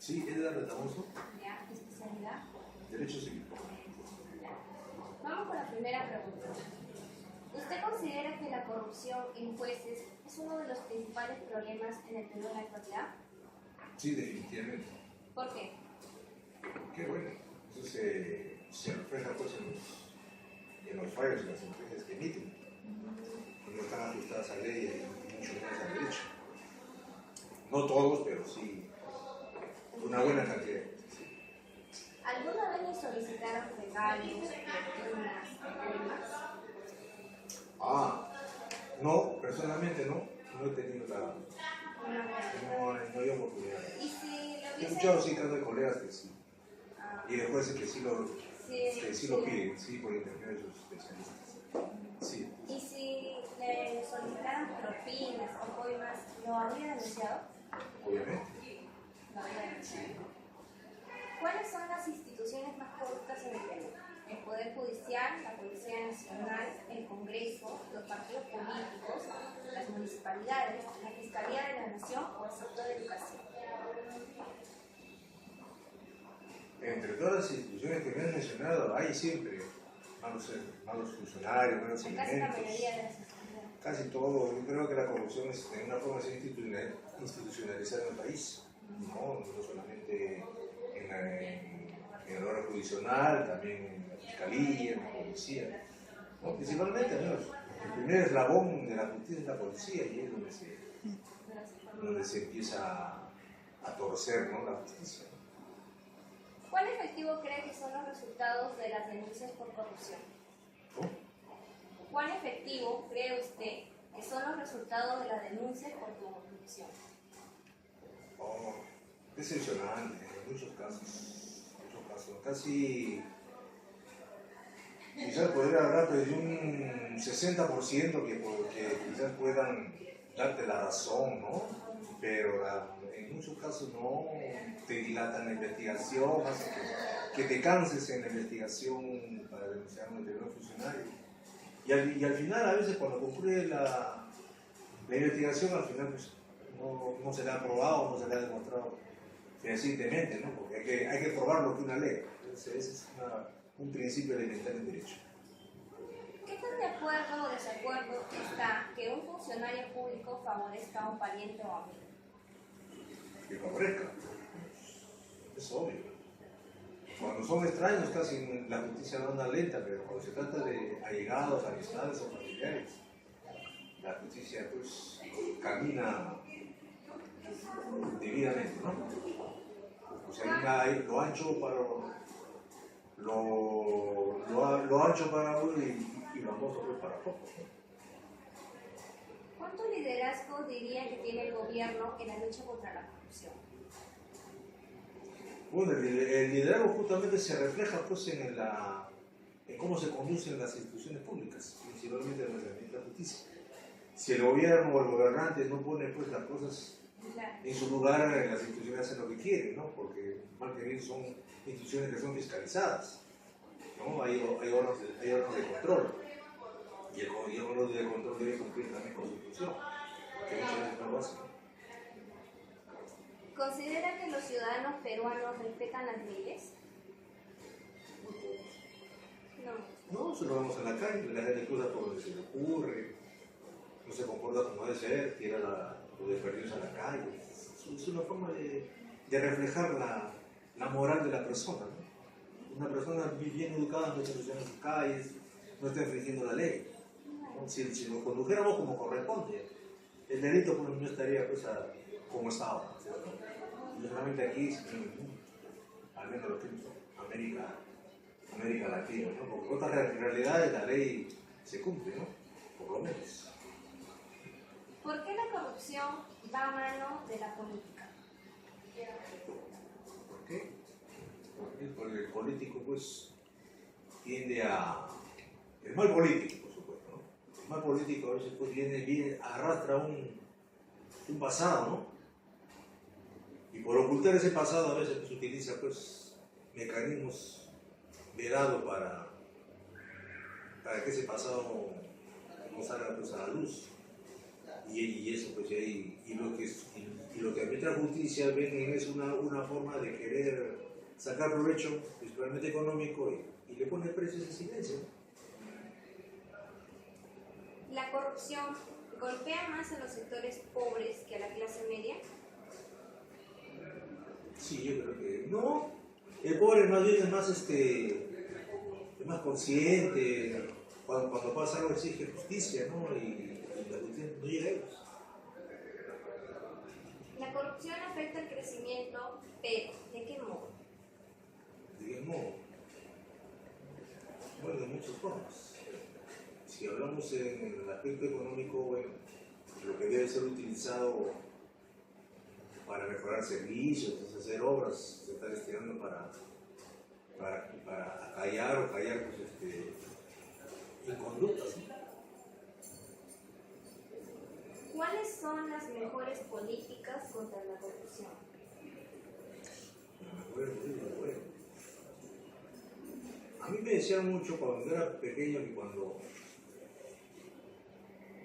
Sí, Edgar Retamoso. Ya, ¿qué especialidad? Derecho Civil. Vamos con la primera pregunta. ¿Usted considera que la corrupción en jueces es uno de los principales problemas en el Perú en la actualidad? Sí, definitivamente. ¿Por qué? Qué bueno. Eso se refleja pues en los fallos y las sentencias que emiten. No están ajustadas a ley y mucho menos al derecho. No todos, pero sí una buena cantidad. Sí. ¿Alguna vez le solicitaron regalos, fortunas, problemas? No, personalmente no. No he tenido la... No hay oportunidad. ¿Y si le He hubiesen... escuchado sí casos de colegas que sí. Ah, Y de jueces que sí lo sí. piden, sí, por intermedio de sus especialistas. Sí. ¿Y si le solicitaran propinas o coimas, lo habría denunciado? Obviamente. Lo habría denunciado. ¿Cuáles son las instituciones más corruptas en el Perú? El Poder Judicial, la Policía Nacional, el Congreso, los partidos políticos, las municipalidades, la Fiscalía de la Nación o el sector de educación. Entre todas las instituciones que me han mencionado, hay siempre malos funcionarios, malos Casi la elementos. mayoría de las instituciones. Casi todo. Yo creo que la corrupción es de una forma institucionalizada en el país. No solamente en el orden judicial, también en la fiscalía, en la policía. ¿No? Principalmente, amigos, el primer eslabón de la justicia es la policía y es donde se empieza a torcer, ¿no?, la justicia. ¿Cuán efectivo cree que son los resultados de las denuncias por corrupción? ¿Cómo? ¿Cuán efectivo cree usted que son los resultados de las denuncias por corrupción? Decepcionante, en muchos casos. Casi, quizás podría hablar de un 60% que quizás puedan darte la razón, ¿no? Pero en muchos casos no, te dilatan la investigación, hace que te canses en la investigación para denunciar a un determinado funcionario. Y al final, a veces cuando concluye la investigación, al final pues, no se le ha probado, no se le ha demostrado fehacientemente, ¿no? Porque hay que probar lo que una ley. Entonces, ese es un principio elemental en derecho. ¿Qué tan de acuerdo o desacuerdo está que un funcionario público favorezca a un pariente o amigo? Que favorezca. Es obvio. Cuando son extraños, casi la justicia no anda lenta, pero cuando se trata de allegados, amistades o familiares, la justicia pues camina debidamente, ¿no? O sea, hay lo ancho para lo ancho para uno y lo angosto pues para poco, ¿no? ¿Cuánto liderazgo diría que tiene el gobierno en la lucha contra la corrupción? Bueno, el liderazgo justamente se refleja pues en cómo se conducen las instituciones públicas, principalmente en la justicia. Si el gobierno o el gobernante no pone pues las cosas en su lugar, las instituciones hacen lo que quieren, ¿no? Porque mal que bien son instituciones que son fiscalizadas, ¿no? Hay órganos de control y el órgano de control debe cumplir también con su función, que muchas veces no lo hacen. ¿Considera que los ciudadanos peruanos respetan las leyes? No. No, se lo vemos en la calle, la gente cruza por donde se le ocurre, no se comporta como debe ser, tira los desperdicios a la calle. Es una forma de reflejar la moral de la persona, ¿no? Una persona bien educada no se ensucia en sus calles, no está infringiendo la ley, ¿no? Si nos condujéramos como corresponde, el delito pues, no estaría pues, como está ahora, ¿cierto? No solamente aquí, sino en el mundo, al menos lo que es América Latina, ¿no? Porque otras realidades la ley se cumple, ¿no? Por lo menos. ¿Por qué la corrupción va a mano de la política? ¿Por qué? Porque el político pues tiende a... El mal político, por supuesto, ¿no? El mal político a veces pues arrastra un pasado, ¿no? Y por ocultar ese pasado a veces pues, utiliza pues mecanismos vedados para que ese pasado no salga pues, a la luz. Y eso, pues, y lo que arbitra justicia ven es una forma de querer sacar provecho, principalmente económico, y le pone precios en silencio. ¿La corrupción golpea más a los sectores pobres que a la clase media? Sí, yo creo que no. El pobre más bien es más consciente. Cuando pasa algo exige justicia, ¿no? Y la justicia no llega a ellos. La corrupción afecta el crecimiento, pero ¿de qué modo? ¿De qué modo? Bueno, de muchas formas. Si hablamos en el aspecto económico, bueno, lo que debe ser utilizado para mejorar servicios, hacer obras, se está destinando para acallar o callar pues, inconductas, ¿no? ¿Cuáles son las mejores políticas contra la corrupción? Bueno. A mí me decían mucho cuando era pequeño que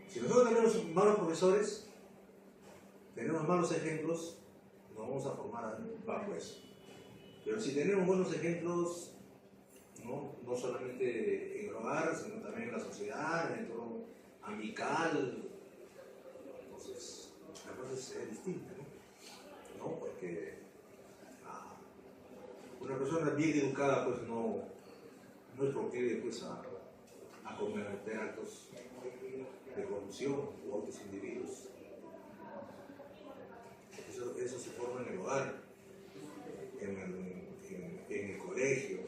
si nosotros tenemos malos profesores, tenemos malos ejemplos, nos vamos a formar bajo eso. Pero si tenemos buenos ejemplos, no solamente en el hogar, sino también en la sociedad, en el entorno amical, entonces la cosa es distinta, ¿no? Porque una persona bien educada pues no es proclive pues, a cometer actos de corrupción u otros individuos. Eso se forma en el hogar, en el colegio.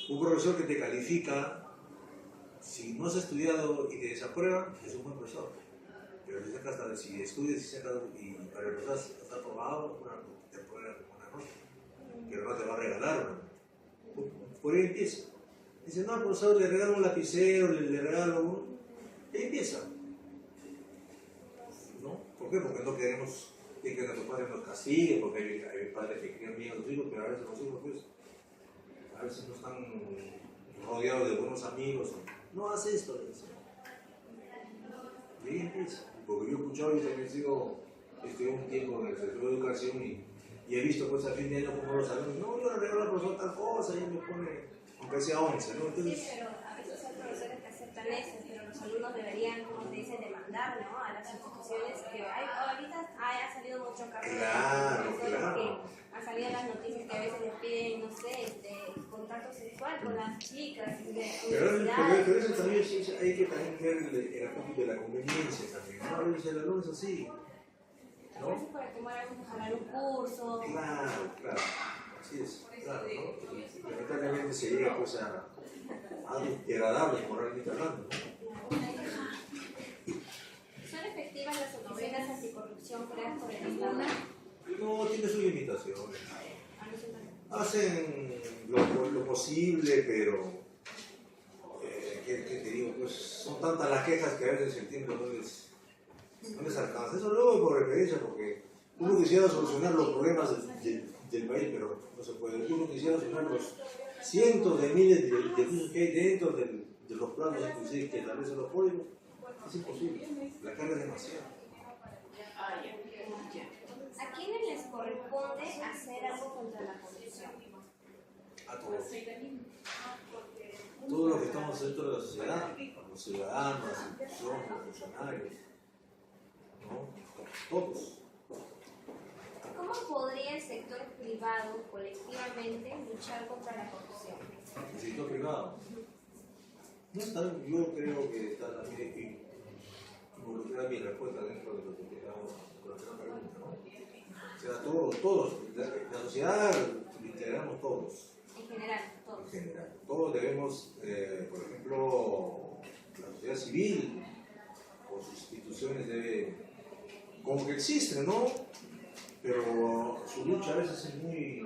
Un profesor que te califica, si no has estudiado y te desaprueba, es un buen profesor. Pero si estudias y sacas, y para el profesor está aprobado, te pone una nota, pero no te va a regalar una. Por ahí empieza. Dice, no, al profesor le regalo un lapicero, le regalo uno. Ahí empieza. ¿No? ¿Por qué? Porque no queremos que nuestros padres nos castiguen, porque hay padres que crían bien a los hijos, pero a veces los hijos, pues, a veces no están rodeados de buenos amigos. No hace esto. Y ahí empieza. Porque yo he escuchado, yo también estuve un tiempo en el sector de educación y he visto pues a fin de año como los alumnos, no, yo le regalo al profesor tal cosa y él me pone, aunque sea 11, ¿no? Entonces, sí, pero a veces hay profesores que aceptan eso, pero los alumnos deberían, como te dicen, demandar, ¿no? A las instituciones que ahorita ha salido mucho caso claro. que han salido las noticias que a veces les piden, no sé, contacto sexual con las chicas de universidades. Pero eso también hay que también ver el aspecto de la conveniencia también, ¿no? A veces el alumno es así, ¿no? A veces para tomar jalar un curso. Claro, así es, claro, ¿no? Y lamentablemente se llega pues a degradarlos moralmente hablando, ¿no? ¿Son efectivas las oficinas anticorrupción creadas por el Estado? No, tiene sus limitaciones. Hacen lo posible, pero ¿qué te digo? Pues son tantas las quejas que a veces el tiempo no les alcanza. Eso luego por referencia, porque uno quisiera solucionar los problemas del país, pero no se puede. Uno quisiera solucionar los cientos de miles de cosas que hay dentro de los planos inclusive que establecen los códigos. Es imposible. La carga es demasiada. ¿A quiénes les corresponde hacer algo contra la corrupción? A todos. Todos los que estamos dentro de la sociedad, los ciudadanos, las instituciones, los funcionarios, ¿no? Todos. ¿Cómo podría el sector privado colectivamente luchar contra la corrupción? El sector privado. No está, yo creo que está también involucrada mi respuesta dentro de lo que quedamos con la primera pregunta, ¿no? O sea, todos, la sociedad lo integramos todos. En general, todos. En general. Todos debemos, por ejemplo, la sociedad civil o sus instituciones deben, como que existen, ¿no? Pero su lucha a veces es muy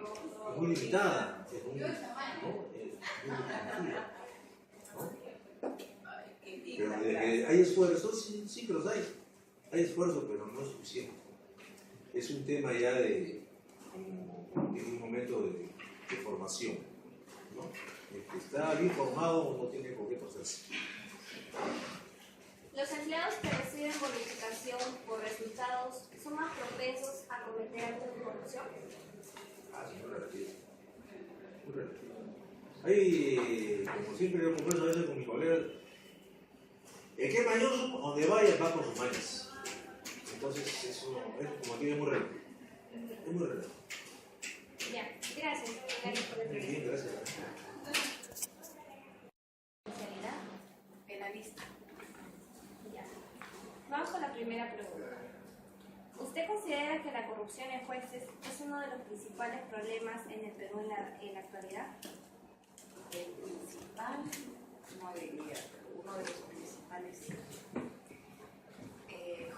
limitada, es muy restringida, ¿no? Pero de que hay esfuerzos, sí que los hay. Hay esfuerzos, pero no es suficiente. Es un tema ya de un momento de formación, ¿no? El que está bien formado no tiene por qué pasarse. Los empleados que reciben bonificación a cometer actos de corrupción? Sí, muy relativo. Muy relativo. Ahí, como siempre, yo converso a veces con mis colegas. El que es mañoso, donde vaya, va con sus mañas. Entonces, eso es como aquí es muy relativo. Es muy relativo. Ya, gracias. Gracias por la entrevista. Bien, gracias. Especialidad. Penalista. Ya. Vamos con la primera pregunta. ¿Usted considera que la corrupción en jueces es uno de los principales problemas en el Perú en la actualidad? El principal, no diría, pero uno de los principales sí.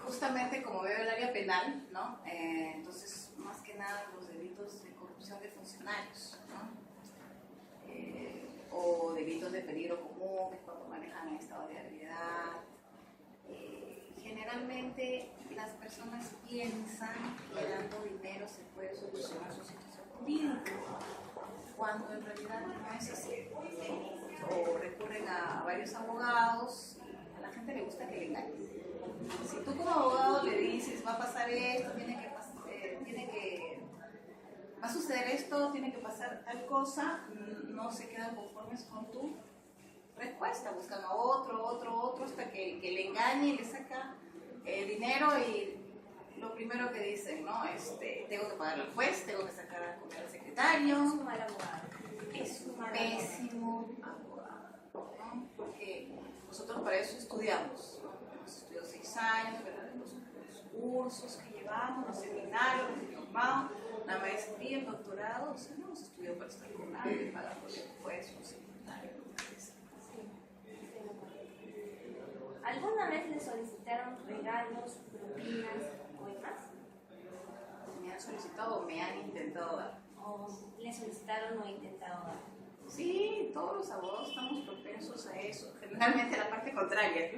Justamente como veo el área penal, ¿no? Entonces, más que nada los delitos de corrupción de funcionarios, ¿no? O delitos de peligro común, que cuando manejan en estado de ebriedad. Generalmente las personas piensan que dando dinero se puede solucionar su situación jurídica, cuando en realidad no es así. O recurren a varios abogados, y a la gente le gusta que le engañen. Si tú como abogado le dices, va a pasar esto, va a suceder esto, tiene que pasar tal cosa, no se quedan conformes con tu respuesta, buscan a otro, hasta que le engañe y le saca dinero y lo primero que dicen, ¿no? Tengo que pagarle al juez, tengo que sacar a comer al secretario. Es un mal abogado. Es un pésimo abogado, ¿no? Porque nosotros para eso estudiamos, ¿no? Hemos estudiado 6 años, ¿verdad? Los cursos que llevamos, los seminarios, los diplomados, la maestría, el doctorado, o sea, no hemos estudiado para estar cobrando y pagando el juez, un secretario, ¿Alguna vez le solicitaron regalos, propinas o demás? me han solicitado o me han intentado dar. ¿O le solicitaron o intentaron dar? Sí, todos los abogados estamos propensos a eso. Generalmente la parte contraria.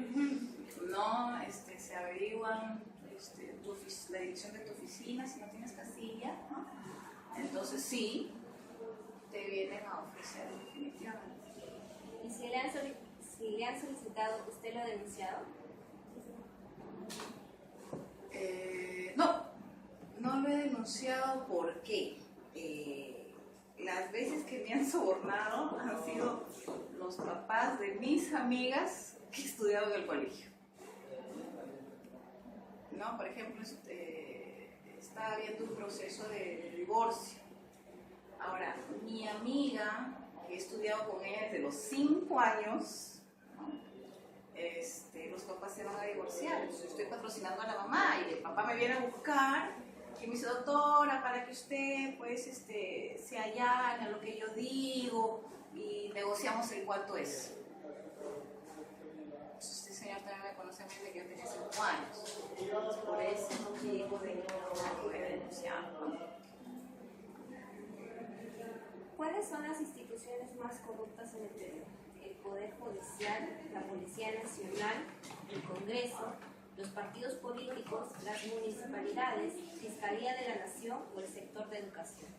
No, se averiguan la dirección de tu oficina si no tienes casilla, ¿no? Entonces sí, te vienen a ofrecer definitivamente. ¿Y si le han solicitado, usted lo ha denunciado? No lo he denunciado porque las veces que me han sobornado han sido los papás de mis amigas que estudiaron en el colegio. ¿No? Por ejemplo, estaba habiendo un proceso de divorcio. Ahora, mi amiga, que he estudiado con ella desde los 5 años, ¿no? Los papás se van a divorciar. Entonces, estoy patrocinando a la mamá y el papá me viene a buscar y me dice, doctora, para que usted pues, se allane a lo que yo digo y negociamos en cuánto es. Este señor también me conoce a mí desde que yo tenía 5 años. Entonces, por ese motivo de que no lo he denunciado, ¿no? ¿Cuáles son las instituciones más corruptas en el Perú? El Poder Judicial, la Policía Nacional, el Congreso, los partidos políticos, las municipalidades, Fiscalía de la Nación o el sector de educación.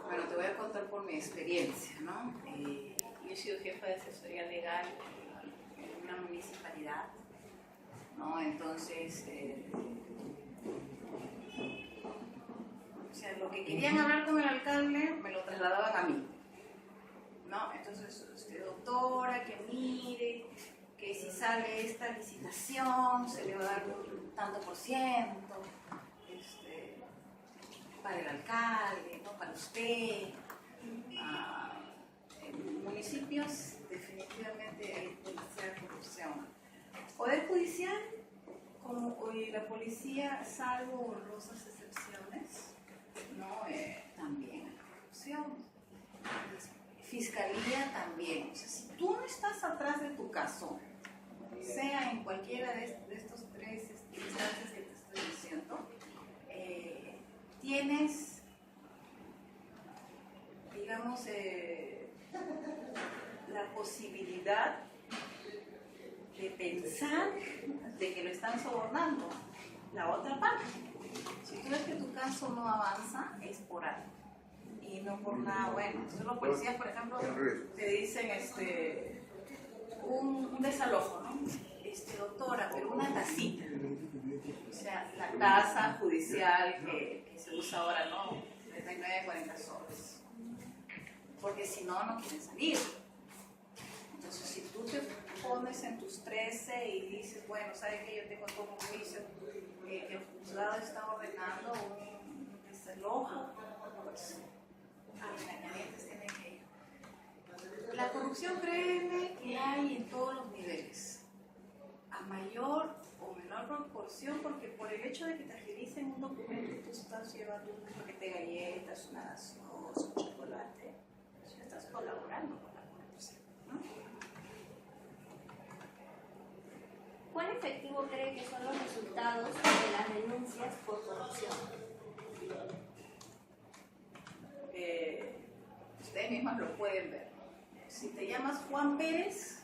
Bueno, te voy a contar por mi experiencia, ¿no? Yo he sido jefa de asesoría legal en una municipalidad, ¿no? Entonces, o sea, lo que querían hablar con el alcalde me lo trasladaban a mí, ¿no? Entonces, doctora, que mire, que si sale esta licitación se le va a dar un tanto por ciento para el alcalde, no para usted. En municipios definitivamente hay demasiada corrupción. Poder judicial, como hoy la policía, salvo honrosas excepciones, ¿no? También hay corrupción. Fiscalía también. O sea, si tú no estás atrás de tu caso, sea en cualquiera de estos 3 instancias que te estoy diciendo, tienes, digamos, la posibilidad de pensar de que lo están sobornando la otra parte. Si tú ves que tu caso no avanza, es por algo y no por nada bueno. Entonces los policías, por ejemplo, te dicen un desalojo, ¿no? Doctora, pero una tacita. O sea, la tasa judicial que se usa ahora, ¿no? 39, 40 soles. Porque si no, no quieren salir. Entonces, si tú te pones en tus 13 y dices, bueno, ¿sabes qué? Yo tengo como juicio que el juzgado está ordenando un desalojo, pues a regañadientes tienen que ir. La corrupción, créeme, que hay en todos los niveles. A mayor o menor proporción, porque por el hecho de que te agilicen un documento, tú estás llevando un paquete de galletas, una gaseosa, un chocolate, ya estás colaborando con la corrupción, ¿no? ¿Cuán efectivo cree que son los resultados de las denuncias por corrupción? Ustedes mismos lo pueden ver. Si te llamas Juan Pérez,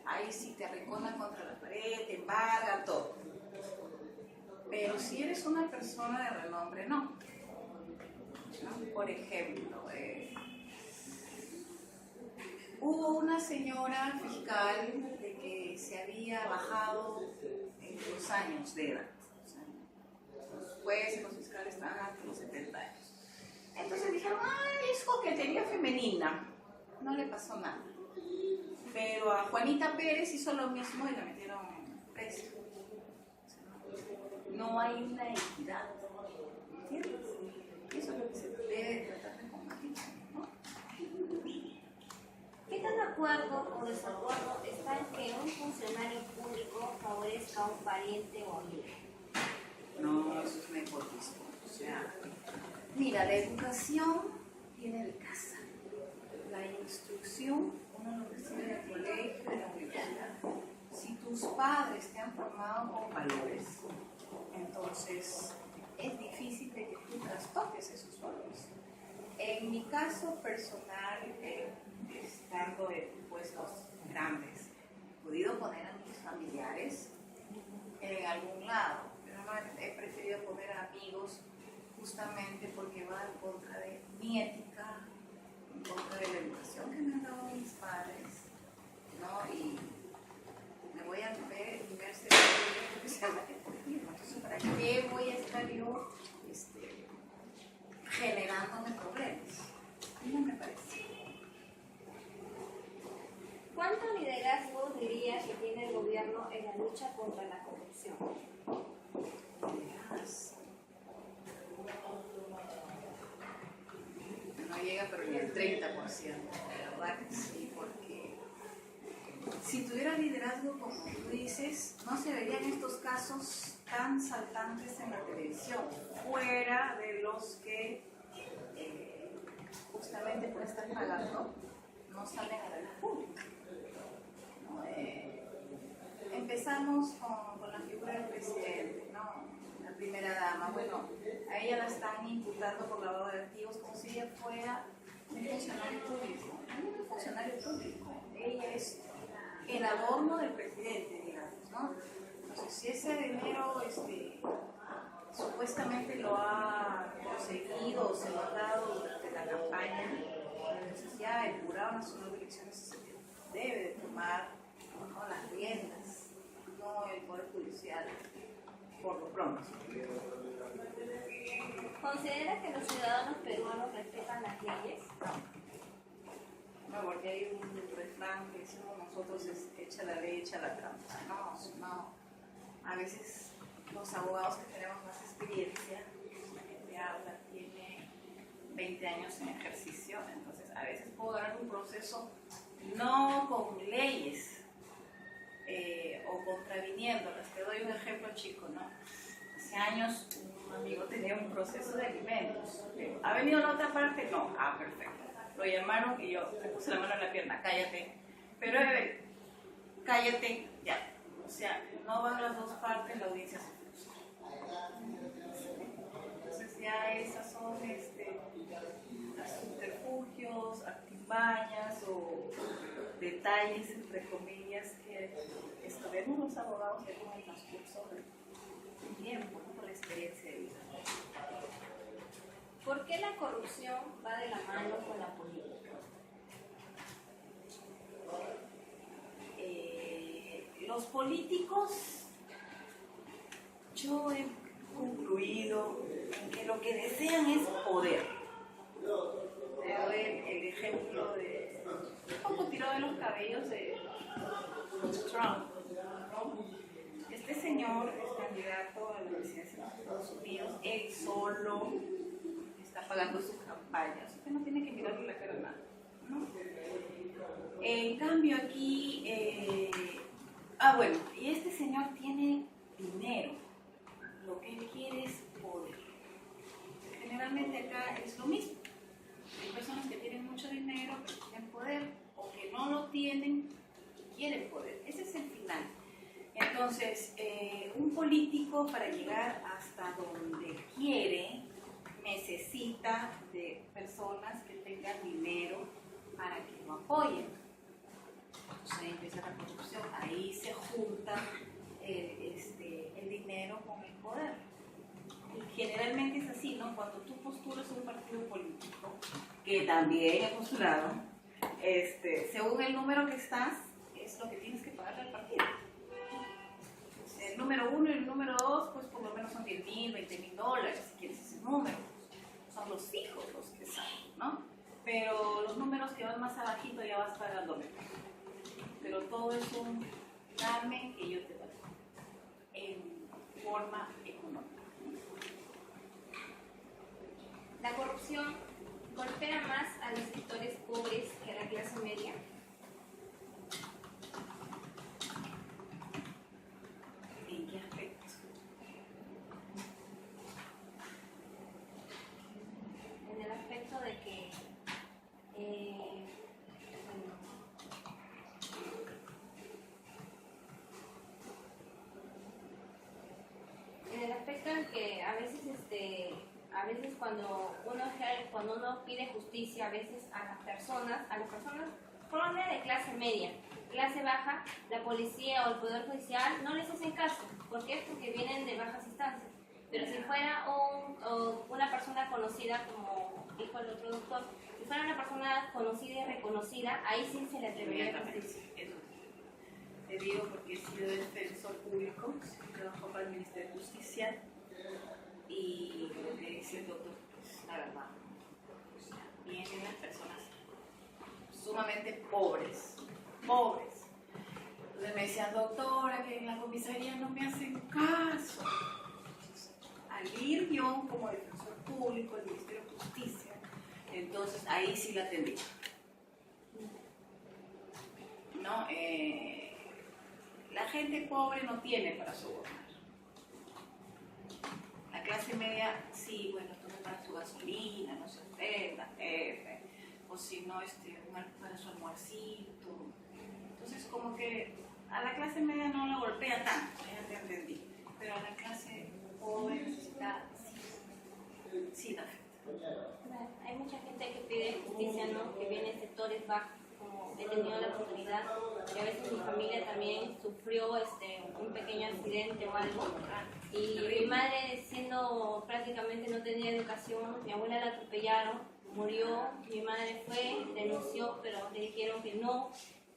ahí sí te arrinconan contra la pared, te embargan, todo. Pero si eres una persona de renombre, no. ¿No? Por ejemplo, hubo una señora fiscal de que se había bajado en los años de edad. O sea, los jueces, los fiscales estaban hasta los 70 años. Entonces dijeron, es coquetería femenina. No le pasó nada. Pero a Juanita Pérez hizo lo mismo y la metieron presa. No hay una equidad. ¿Entiendes? Eso es lo que se debe tratar de combatir, ¿no? ¿Qué tan de acuerdo o desacuerdo está en que un funcionario público favorezca a un pariente o amigo? No, eso es nepotismo. O sea, mira, la educación viene de casa. La instrucción uno lo recibe en el colegio, en la universidad. Si tus padres te han formado con valores, entonces es difícil de que tú trastoques esos valores. En mi caso personal, estando en puestos grandes, he podido poner a mis familiares en algún lado, pero no he preferido poner a amigos justamente porque va en contra de mi ética, en contra de la educación que me han dado mis padres, ¿no? Y me voy a ver que se llama nepotismo. Entonces, ¿para qué voy a estar yo generándome problemas? No me parece. ¿Cuánto liderazgo diría que tiene el gobierno en la lucha contra la corrupción? No llega pero ni al 30%, la verdad que sí, porque si tuviera liderazgo como tú dices, no se verían estos casos tan saltantes en la televisión, fuera de los que justamente por estar pagando no salen a la luz pública. ¿No? Empezamos con la figura del presidente, ¿no? La primera dama. Bueno, a ella la están imputando por lavado de activos como si ella fuera un funcionario público. No es un funcionario público, ella es el adorno del presidente, digamos, ¿no? Entonces, si ese dinero supuestamente lo ha conseguido o se lo ha dado durante la campaña, entonces ya el Jurado Nacional de Elecciones debe de tomar, ¿no?, las riendas, no el Poder Judicial, por lo pronto. ¿Considera que los ciudadanos peruanos respetan las leyes? No, porque hay un refrán que decimos nosotros es echa la ley, echa la trampa. No. A veces los abogados que tenemos más experiencia, la gente habla, tiene 20 años en ejercicio, entonces a veces puedo ganar un proceso no con leyes o contraviniéndolas. Te doy un ejemplo chico, ¿no? Hace años un amigo tenía un proceso de alimentos. ¿Ha venido a la otra parte? No. Perfecto. Lo llamaron y yo le puse la mano en la pierna, cállate. Pero cállate, ya. O sea, no van las dos partes, la audiencia se frustra. Entonces ya esas son subterfugios, artimañas o detalles, entre comillas, que vemos los abogados en el transcurso del tiempo, ¿no?, por la experiencia de vida. ¿Por qué la corrupción va de la mano con la política? Los políticos yo he concluido en que lo que desean es poder. Te doy el ejemplo de un poco tirado de los cabellos de Trump, ¿no? Este señor es candidato a la presidencia de los Estados Unidos, él solo está pagando su campaña, usted no tiene que mirarle la cara a nada, ¿no? En cambio aquí, bueno, y este señor tiene dinero, lo que él quiere es poder. Generalmente acá es lo mismo, hay personas que tienen mucho dinero, que tienen poder, o que no lo tienen y quieren poder, ese es el final. Entonces, un político para llegar hasta donde quiere necesita de personas que tengan dinero para que lo apoyen. Entonces ahí empieza la corrupción, ahí se junta el dinero con el poder. Y generalmente es así, ¿no? Cuando tú postulas un partido político, que también he postulado, según el número que estás, es lo que tienes que pagarle al partido. El número 1 y el número 2, pues por lo menos son $10,000, $20,000, si quieres ese número. Son los fijos los que salen, ¿no? Pero los números que van más abajito ya vas pagando menos. Pero todo es un dame que yo te doy en forma económica. La corrupción golpea más a los sectores pobres que a la clase media. ¿En qué aspecto? En el aspecto de que en el aspecto en que a veces cuando uno pide justicia a veces a las personas por lo menos de clase media, clase baja, la policía o el poder judicial no les hacen caso. ¿Por qué? Porque vienen de bajas instancias. Pero si fuera una persona conocida, como dijo el otro doctor, si fuera una persona conocida y reconocida, ahí sí se le atrevería a justicia. Eso te digo porque he sido defensor público, trabajo para el Ministerio de Justicia y lo que dice el doctor, pues la verdad, vienen las personas sumamente pobres. Entonces me decían, doctora, que en la comisaría no me hacen caso. Al ir yo como defensor público del Ministerio de Justicia, entonces ahí sí la atendí. ¿No? La gente pobre no tiene para sobornar. La clase media, sí, bueno, tú no pagas tu gasolina, no se ofenda, o si no, para su almuercito. Entonces, como que a la clase media no la golpea tanto, ya te entendí. Pero a la clase pobre necesita, sí la afecta. Hay mucha gente que pide justicia, ¿no? Que viene de sectores bajos, como he tenido la oportunidad, y a veces mi familia también sufrió un pequeño accidente o algo, y mi madre, siendo prácticamente no tenía educación, mi abuela la atropellaron, murió, mi madre fue, denunció, pero le dijeron que no,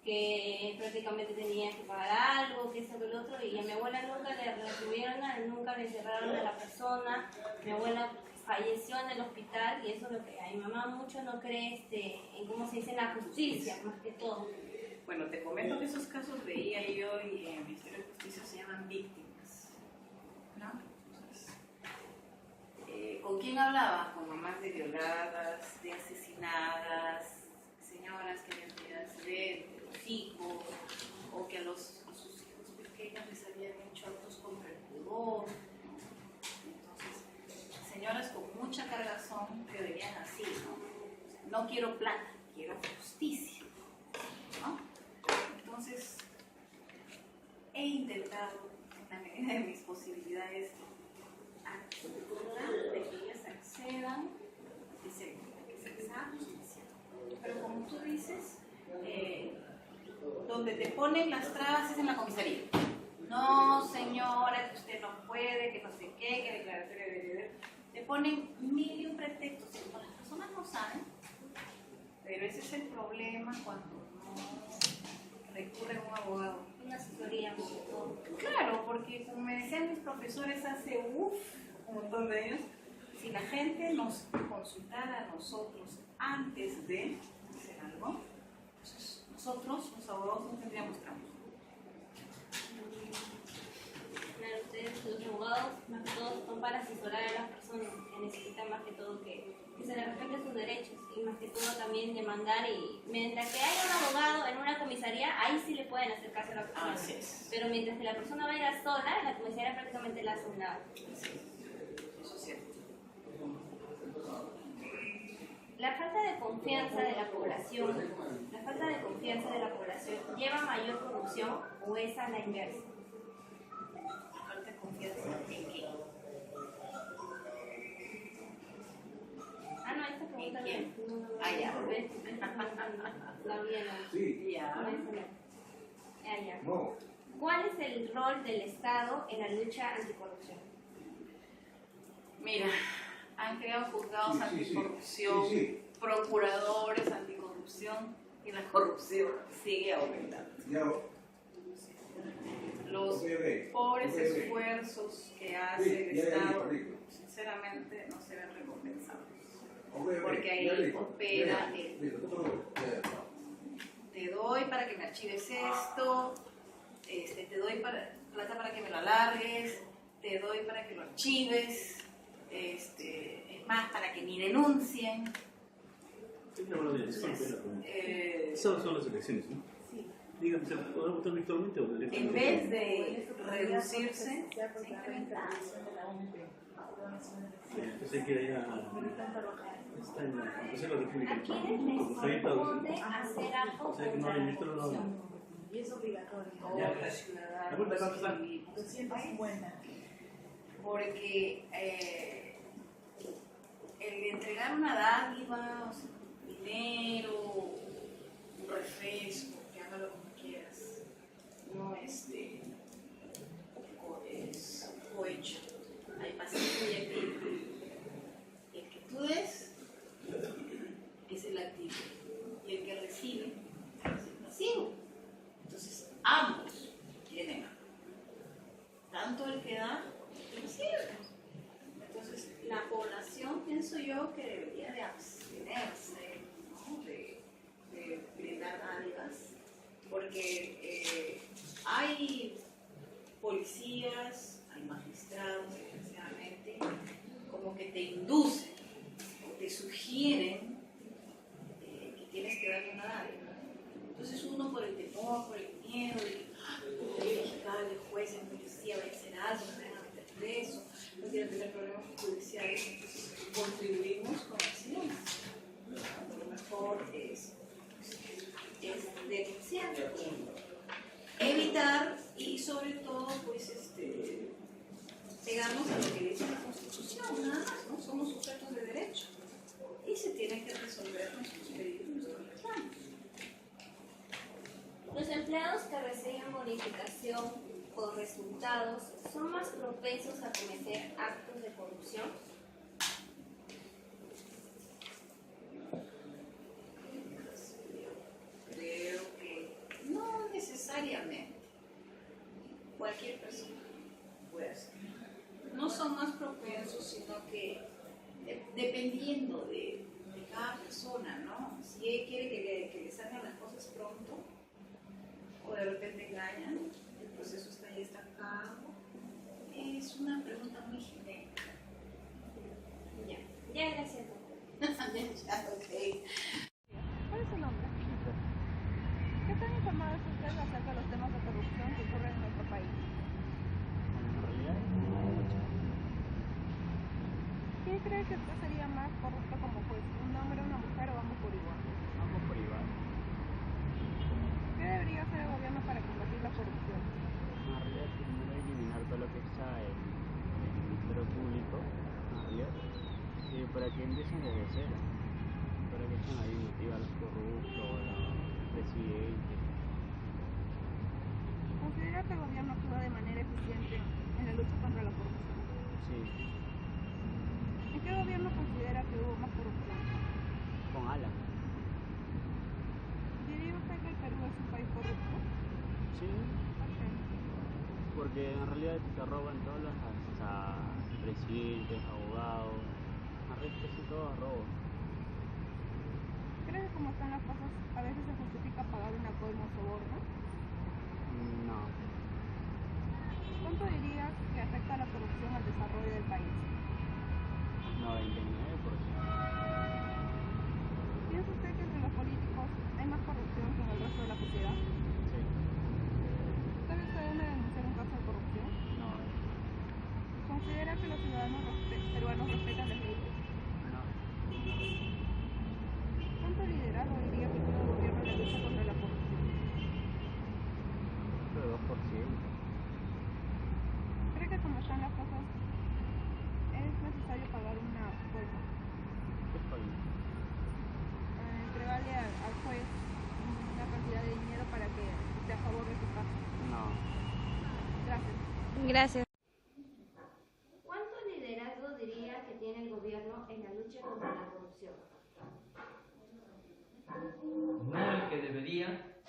que prácticamente tenía que pagar algo, que eso, que lo otro, y a mi abuela nunca le retuvieron nada, nunca le encerraron a la persona. Mi abuela falleció en el hospital, y eso es lo que a mi mamá mucho no cree en cómo se dice la justicia, más que todo. Bueno, te comento que esos casos veía yo y en el Ministerio de Justicia se llaman víctimas, ¿no? Entonces, ¿con quién hablaba? Con mamás de violadas, de asesinadas, señoras que habían tenido accidentes, los hijos, o que a sus hijos pequeños les habían hecho actos contra el pudor. Entonces, señoras con mucha cargazón que venían así, ¿no? O sea, no quiero plata, quiero justicia, ¿no? Entonces, he intentado, en la medida de mis posibilidades, de que ellas accedan, que se les haga justicia. Pero como tú dices, donde te ponen las trabas es en la comisaría. No, señora, que usted no puede, que no sé qué, que declaratoria de deber. Te ponen mil y un pretextos. Las personas no saben, pero ese es el problema cuando no recurren a un abogado. Una asesoría, más que todo. Claro, porque como me decían mis profesores hace un montón de años, si la gente nos consultara a nosotros antes de hacer algo, entonces nosotros, los abogados, no tendríamos trampa. Claro, ustedes, los abogados, más que todo, son para asesorar a las personas que necesitan más que todo que se les respeten sus derechos y más que todo también demandar. Y mientras que haya un abogado en una comisaría, ahí sí le pueden hacer caso a la persona. Así es. Pero mientras que la persona vaya sola, la comisaría prácticamente la hace un lado. Eso es cierto. La falta de confianza de la población, lleva a mayor corrupción o es a la inversa. Falta de confianza en qué. Ah, no, esta pregunta ¿Quién? no. Ah, ya. La bien. Sí. Ya. Ah, ya. No. ¿Cuál es el rol del Estado en la lucha anticorrupción? Mira, han creado juzgados Sí, sí, sí. anticorrupción, Sí, sí. procuradores anticorrupción y la corrupción sigue aumentando. Ya. Los Ok, ok. pobres Ok, ok. esfuerzos que hace Sí, el ya, Estado, listo. sinceramente, no se ven recompensados. Ok, ok. Porque ahí Ya, listo. opera Ya, el- listo, no te preocupes. Ya. Te doy para que me archives esto, te doy plata para que me lo alargues, te doy para que lo archives, es más, para que ni denuncien. Esas son las elecciones, ¿no? Sí. Dígame, ¿se podrá votar virtualmente o directamente? En vez de reducirse, se incrementa. Entonces hay que ir allá. Está en la Constitución de la República. ¿A quiénes les corresponde hacer algo O sea, que no contra hay la ministro, no. corrupción? Y es obligatorio. Todos Ya. los La ciudadanos vuelta, ¿cuánto está? y 250. porque el de entregar una dádiva, o sea, dinero, un refresco, que hágalo como quieras, no es cohecho. Hay pasivo y activo. El que tú des es el activo y el que recibe es el pasivo. Entonces, ambos tienen algo. Tanto el que da como el que recibe. Entonces, la población, pienso yo, que debería de abstenerse, ¿no? de brindar dádivas, porque hay policías, hay magistrados, desgraciadamente, como que te inducen o te sugieren que tienes que darle una dádiva. Entonces uno por el temor, por el miedo, el fiscal, el juez, el policía va a hacer algo, me van a meter preso, no quiero tener problemas judiciales, entonces contribuimos con acciones. Lo mejor es denunciar, evitar y sobre todo pues pegarnos a lo que dice la Constitución, nada más, ¿no? Somos sujetos de derecho y se tienen que resolver nuestros pedidos y nuestros reclamos. Los empleados que reciben bonificación por resultados son más propensos a cometer actos de corrupción. Creo que no necesariamente cualquier persona puede hacerlo. No son más propensos, sino que dependiendo de cada persona, ¿no? Si él quiere que le salgan las cosas pronto o de repente engañan, el proceso está ahí estancado. Es una pregunta muy genérica. Ya, gracias. Ya, ok. ¿Cuál es su nombre? ¿Qué tan informado es usted acerca de los temas de corrupción que ocurren en nuestro país? En realidad no mucho. ¿Quién cree que usted sería más corrupto como juez? ¿Un hombre, una mujer o ambos por igual? Ambos por igual. ¿Qué debería hacer el gobierno para combatir la corrupción? En realidad primero eliminar todo lo que está en el Ministerio Público, en realidad, para que empiecen desde cero, para que estén ahí metidos a los corruptos, a los presidentes. ¿Considera que el gobierno actúa de manera eficiente en la lucha contra la corrupción? Sí, ¿En qué gobierno considera que hubo más corrupción? con alas. ¿Diría usted que el Perú es un país corrupto? Sí, ¿Por qué? porque en realidad se roban todos los hasta presidentes, abogados, casi todos roban. ¿Crees que como están las cosas a veces se justifica pagar una coima o soborno? No, ¿Cuánto dirías que afecta la corrupción al desarrollo del país? 99%. ¿Piensa usted que entre los políticos hay más corrupción que en el resto de la sociedad? Sí. ¿Sabe usted dónde denunciar un caso de corrupción? No, ¿Considera que los ciudadanos peruanos respetan las leyes? no. ¿Cuánto liderazgo diría que tiene el gobierno en la lucha contra la corrupción? Creo 2%. ¿Cree que como están las cosas es necesario pagar una coima? ¿Qué fue? Entregarle al juez una cantidad de dinero para que esté a favor de su caso. No. Gracias. Gracias. ¿Cuánto liderazgo diría que tiene el gobierno en la lucha contra la corrupción? No el que debería,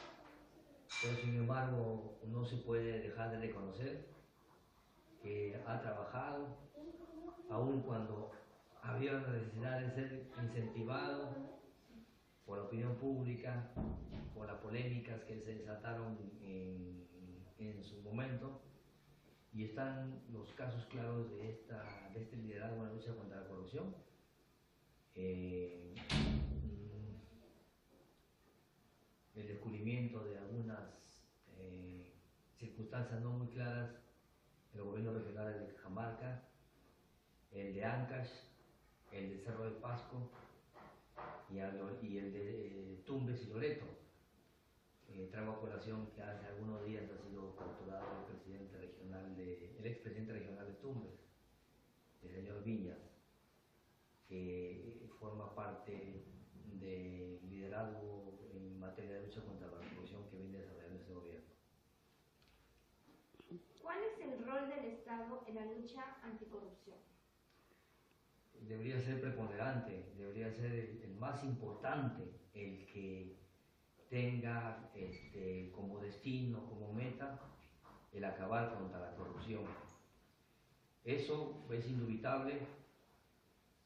pero sin embargo no se puede dejar de reconocer que ha trabajado, aun cuando había una necesidad de ser incentivado por la opinión pública, por las polémicas que se desataron en su momento, y están los casos claros de este liderazgo en la lucha contra la corrupción. El descubrimiento de algunas circunstancias no muy claras en el gobierno regional de Cajamarca, el de Ancash, el de Cerro de Pasco y el de Tumbes y Loreto. Traigo a colación que hace algunos días ha sido capturado el expresidente regional de Tumbes, el señor Viñas, que forma parte del liderazgo en materia de lucha contra la corrupción que viene desarrollando este gobierno. ¿Cuál es el rol del Estado en la lucha anticorrupción? Debería ser preponderante, debería ser el más importante, el que tenga como destino, como meta, el acabar contra la corrupción. Eso es indubitable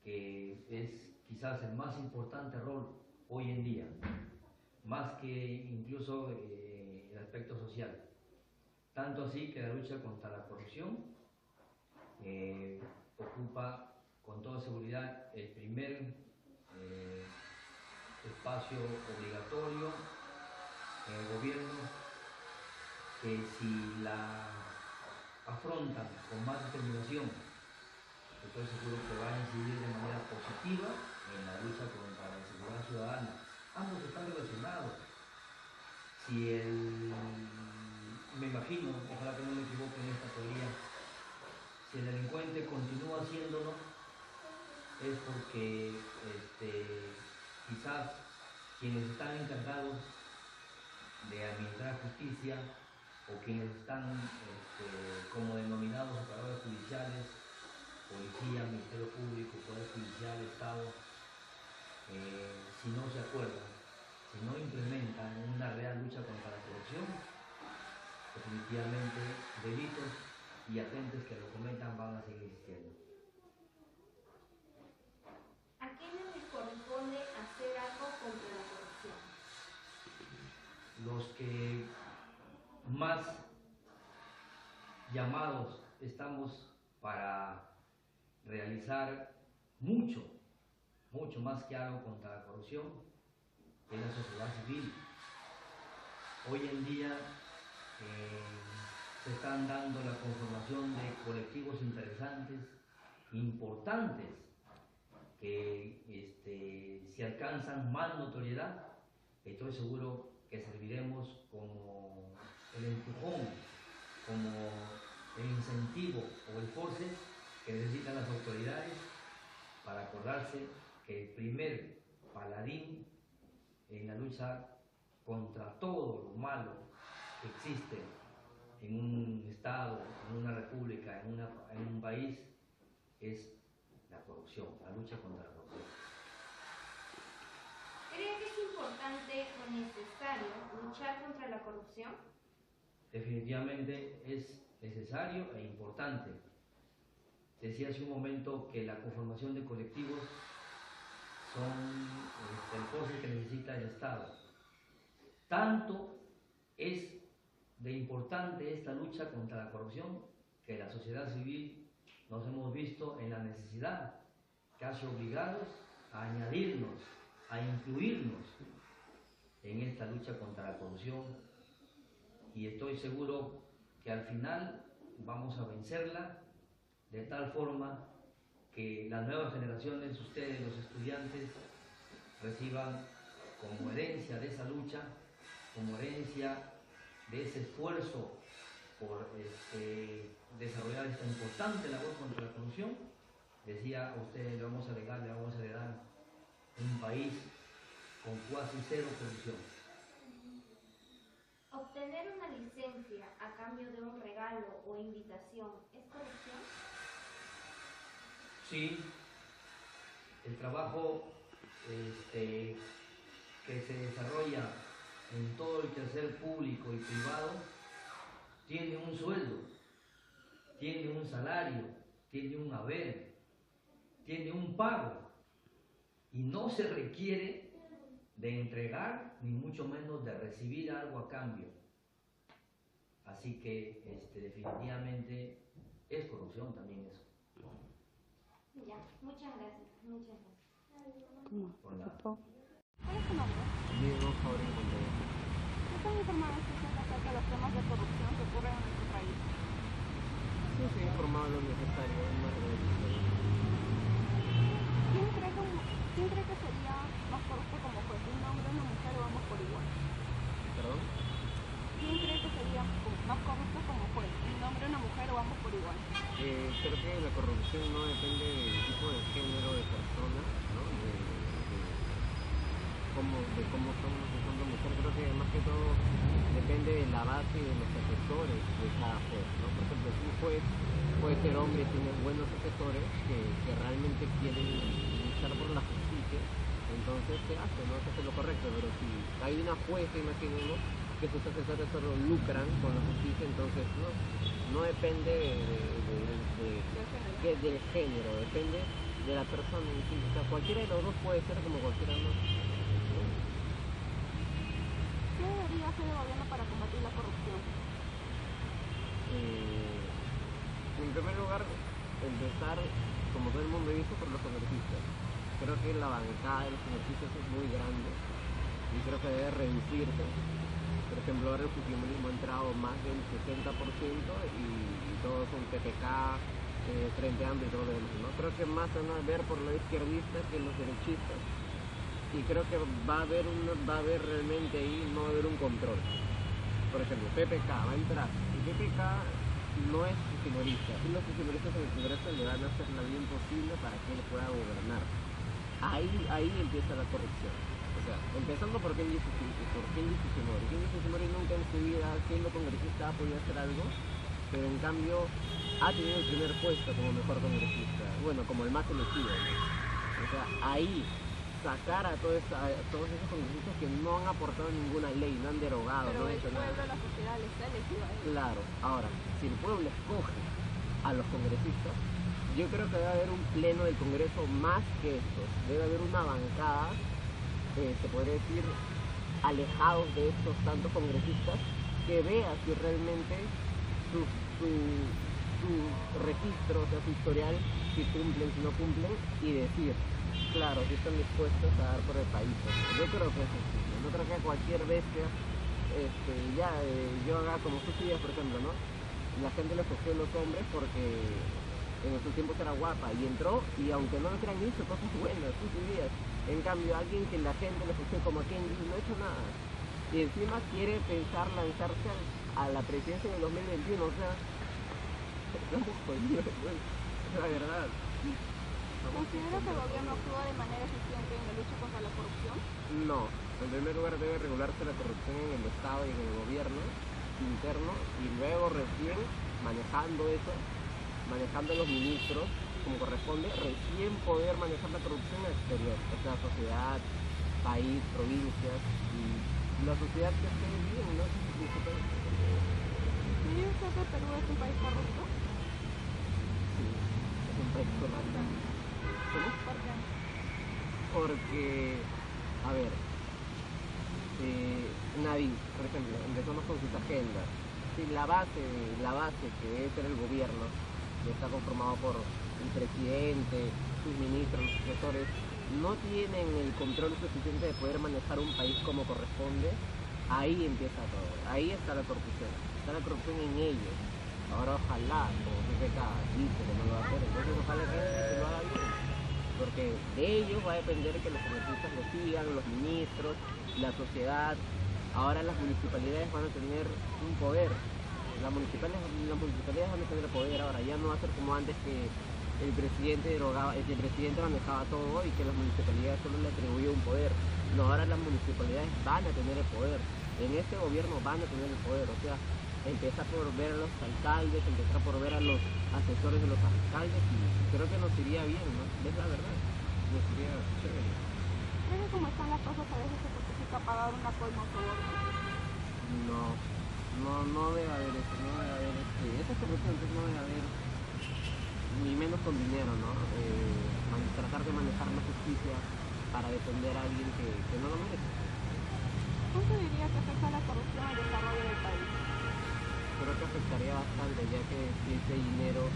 que es quizás el más importante rol hoy en día, más que incluso el aspecto social. Tanto así que la lucha contra la corrupción ocupa con toda seguridad el primer espacio obligatorio en el gobierno, que si la afrontan con más determinación, estoy seguro que va a incidir de manera positiva en la lucha contra la inseguridad ciudadana. Ambos están relacionados. Me imagino, ojalá que no me equivoque en esta teoría, si el delincuente continúa haciéndolo, es porque quizás quienes están encargados de administrar justicia o quienes están como denominados operadores judiciales, policía, ministerio público, poder judicial, Estado, si no se acuerdan, si no implementan una real lucha contra la corrupción, definitivamente delitos y agentes que lo cometan van a seguir existiendo. ¿A quiénes les corresponde hacer algo contra la corrupción? Los que más llamados estamos para realizar mucho más que algo contra la corrupción es la sociedad civil. Hoy en día se están dando la conformación de colectivos interesantes, importantes, que si alcanzan más notoriedad, estoy seguro que serviremos como el empujón, como el incentivo o el force que necesitan las autoridades para acordarse que el primer paladín en la lucha contra todo lo malo que existe en un Estado, en una república, en un país, es la corrupción, la lucha contra la corrupción. ¿Cree que es importante o necesario luchar contra la corrupción? Definitivamente es necesario e importante. Decía hace un momento que la conformación de colectivos son el force que necesita el Estado. Tanto es de importante esta lucha contra la corrupción que la sociedad civil nos hemos visto en la necesidad, casi obligados a añadirnos, a incluirnos en esta lucha contra la corrupción, y estoy seguro que al final vamos a vencerla de tal forma que las nuevas generaciones, ustedes los estudiantes, reciban como herencia de esa lucha, como herencia de ese esfuerzo por desarrollar esta importante labor contra la corrupción. Decía a ustedes, le vamos a heredar un país con casi cero corrupción. ¿Obtener una licencia a cambio de un regalo o invitación es corrupción? Sí, el trabajo que se desarrolla en todo el quehacer público y privado tiene un sueldo, tiene un salario, tiene un haber, tiene un pago, y no se requiere de entregar ni mucho menos de recibir algo a cambio. Así que definitivamente es corrupción también eso. Ya, muchas gracias, muchas gracias. Por nada. ¿Cuál es tu nombre? Diego Jauregui Montoya. ¿Qué tan informado estás acerca de los temas de corrupción que ocurren en nuestro país? Sí, estoy informado lo necesario, más de lo necesario. ¿Quién cree que sería más corrupto como juez? ¿Un hombre, una mujer o ambos por igual? ¿Perdón? ¿Quién cree que sería más corrupto como juez? ¿Un hombre, una mujer o ambos por igual? Creo que la corrupción no depende del tipo de género de persona, ¿no? De cómo somos usando mujer. Creo que más que todo depende de la base de los asesores de cada juez, ¿no? Por ejemplo, si un juez puede ser hombre y tiene buenos asesores que realmente quieren luchar por la justicia, entonces se hace, ¿no? Se hace lo correcto. Pero si hay una jueza, imaginemos, que sus asesores solo lucran con la justicia, entonces no depende del género, depende de la persona en sí. O sea, cualquiera de los dos puede ser como cualquiera no. ¿Qué debería hacer el gobierno para combatir la corrupción? En primer lugar, empezar, como todo el mundo dice, por los congresistas. Creo que la bancada de los congresistas es muy grande y creo que debe reducirse. Por ejemplo, ahora el fujimorismo ha entrado más del 60% y todos son PPK, Frente Amplio y todo lo demás, ¿no? Creo que más van a ver por los izquierdistas que los derechistas, y creo que va a haber realmente ahí, no va a haber un control. Por ejemplo, PPK va a entrar, y PPK no es fujimorista, y los fujimoristas en el Congreso le van a hacer la vida imposible para que él pueda gobernar. Ahí empieza la corrupción. O sea, empezando por Kenji Fujimori. Kenji Fujimori nunca en su vida, siendo congresista, ha podido hacer algo, pero en cambio ha tenido el primer puesto como mejor congresista, bueno, como el más elegido, ¿no? O sea, ahí sacar a todos esos congresistas que no han aportado ninguna ley, no han derogado, Pero no han el hecho pueblo, nada. la sociedad, le está elegido a él. Claro, ahora, si el pueblo escoge a los congresistas, yo creo que debe haber un pleno del Congreso más que estos. Debe haber una bancada, se podría decir, alejados de estos tantos congresistas, que vea si realmente su registro, o sea, su historial, si cumplen, si no cumplen, y decir, claro, si están dispuestos a dar por el país. Yo creo que es sencillo. No creo que cualquier bestia, yo haga como sus ideas, por ejemplo, ¿no? La gente le escogió a los hombres porque en esos tiempos era guapa y entró, y aunque no le crean, hizo cosas buenas, sus ideas. En cambio, alguien que la gente le escogió como a Kenji no ha hecho nada. Y encima quiere pensar lanzarse a la presidencia en el 2021, o sea, estamos jodidos, pues, la verdad. ¿Considera que el gobierno actúa de manera eficiente en la lucha contra la corrupción? No, en primer lugar debe regularse la corrupción en el Estado y en el gobierno interno, y luego recién manejando eso, manejando los ministros como corresponde, recién poder manejar la corrupción exterior, o sea, sociedad, país, provincias, y la sociedad que esté bien, ¿no? ¿Quién ¿Diría usted que Perú es un país corrupto? Sí, es un país corrupto. ¿Cómo? ¿Por qué? Porque, a ver, Navi, por ejemplo, empezamos con sus agendas. Sí, la base que debe ser el gobierno, que está conformado por el presidente, sus ministros, los asesores, no tienen el control suficiente de poder manejar un país como corresponde. Ahí empieza todo, ahí está la corrupción en ellos. Ahora ojalá, como CPK dice que no lo va a hacer, entonces ojalá que lo haga bien, porque de ellos va a depender que los congresistas lo sigan, los ministros, la sociedad. Ahora las municipalidades van a tener un poder, las municipalidades van a tener poder ahora, ya no va a ser como antes que el presidente manejaba todo y que las municipalidades solo le atribuía un poder. No, ahora las municipalidades van a tener el poder, en este gobierno van a tener el poder, o sea, empieza por ver a los alcaldes, empezar por ver a los asesores de los alcaldes y creo que nos iría bien, ¿no? Es la verdad, nos iría chévere. ¿Cree que como están las cosas a veces se justifica pagar una coima o soborno? No debe haber eso, esa corrupción entonces no debe haber, ni menos con dinero, ¿no? Tratar de manejar la justicia para defender a alguien que no lo merece. ¿Cómo se diría que afecta la corrupción al desarrollo del país? Creo que afectaría bastante, ya que si ese dinero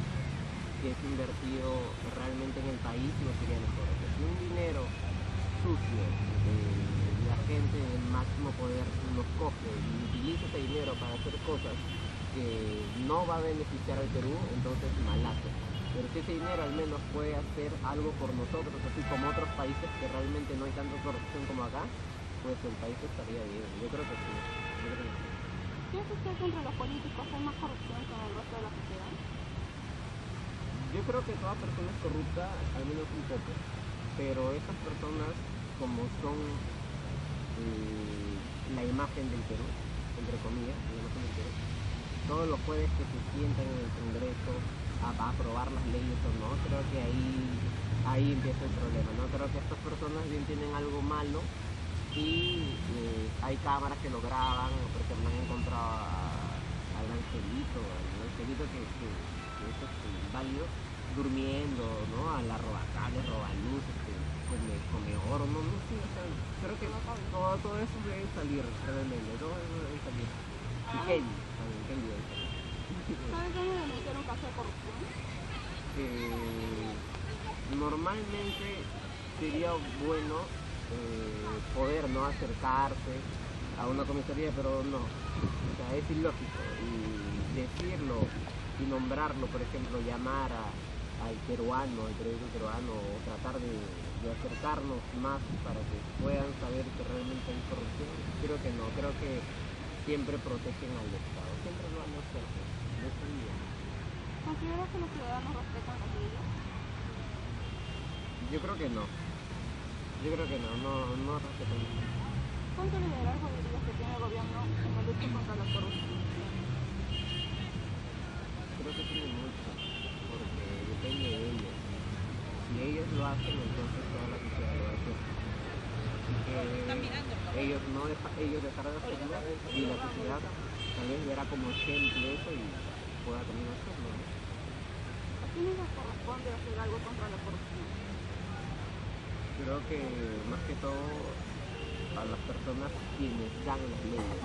que es invertido realmente en el país no sería mejor. Si un dinero sucio de la gente del máximo poder lo coge y utiliza ese dinero para hacer cosas que no va a beneficiar al Perú, entonces malazo. Pero si ese dinero al menos puede hacer algo por nosotros, así como otros países que realmente no hay tanta corrupción como acá, pues el país estaría bien. Yo creo que sí. ¿Piensa usted que entre los políticos hay más corrupción que en el resto de la sociedad? Yo creo que toda persona es corrupta, al menos un poco, pero esas personas, como son la imagen del Perú, entre comillas, la imagen del Perú, todos los jueves que se sientan en el Congreso a aprobar las leyes o no, creo que ahí empieza el problema, ¿no? Creo que estas personas bien tienen algo malo y hay cámaras que lo graban, por ejemplo han encontrado al Angelito que es válido, durmiendo, ¿no? A la robacalle, robaluz, come oro, no sé, o sea, creo que todo eso debe salir realmente, todo eso debe salir. Y Kelly debe salir. ¿Sabe cómo denunciar un caso de corrupción? Normalmente sería bueno poder no acercarse a una comisaría, pero no, o sea, es ilógico, y decirlo y nombrarlo, por ejemplo, llamar al periodista peruano, o tratar de acercarnos más para que puedan saber que realmente hay corrupción, creo que no, creo que siempre protegen al Estado, siempre lo van a hacer, no es bien. ¿Considera que los ciudadanos respetan las leyes? Yo creo que no respetan. ¿Cuánto liderazgo dirías que tiene el gobierno en la lucha contra la corrupción? Creo que tiene mucho, porque depende de ellos. Si ellos lo hacen, entonces toda la sociedad lo va a hacer. Ellos dejarán de hacerlo y la sociedad tal vez verá como ejemplo eso y pueda también hacerlo, ¿no? ¿A quiénes les corresponde hacer algo contra la corrupción? Creo que más que todo a las personas quienes dan las leyes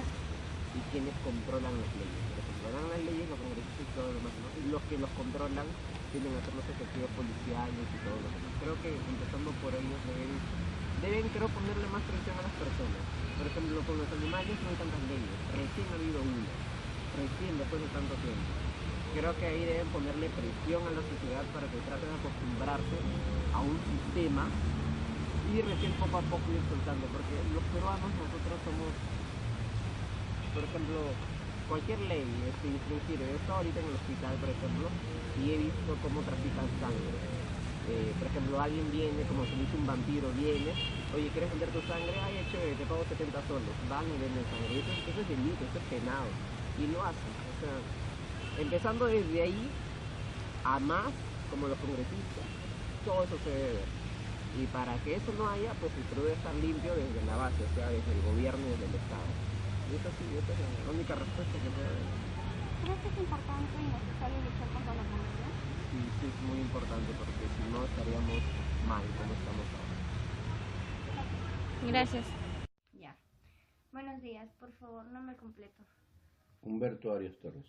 y quienes controlan las leyes. Por ejemplo, dan las leyes los congresistas y todo lo demás, ¿no? Y los que los controlan tienen que hacer los efectivos policiales y todo lo demás. Creo que empezando por ellos deben creo ponerle más presión a las personas. Por ejemplo, con los animales no hay tantas leyes, recién ha habido una, después de tanto tiempo. Creo que ahí deben ponerle presión a la sociedad para que traten de acostumbrarse a un sistema y recién poco a poco ir soltando, porque los peruanos nosotros somos, por ejemplo, cualquier ley, inclusive he estado ahorita en el hospital, por ejemplo, y he visto cómo trafican sangre. Por ejemplo, alguien viene, como se dice un vampiro, viene, oye, ¿quieres vender tu sangre? Ay, chévere, te pago 70 soles, van y venden sangre. Eso es delito, eso es penado, y lo hacen. O sea, empezando desde ahí a más, como los congresistas, todo eso se debe ver. Y para que eso no haya, pues el Perú debe estar limpio desde la base, o sea, desde el gobierno y desde el Estado. Y eso sí, esa es la única respuesta que puedo dar. ¿Crees que es importante y necesario luchar contra la corrupción? Sí, sí, es muy importante porque si no estaríamos mal como estamos ahora. Gracias. Ya. Buenos días, por favor, nombre completo. Humberto Arias Torres.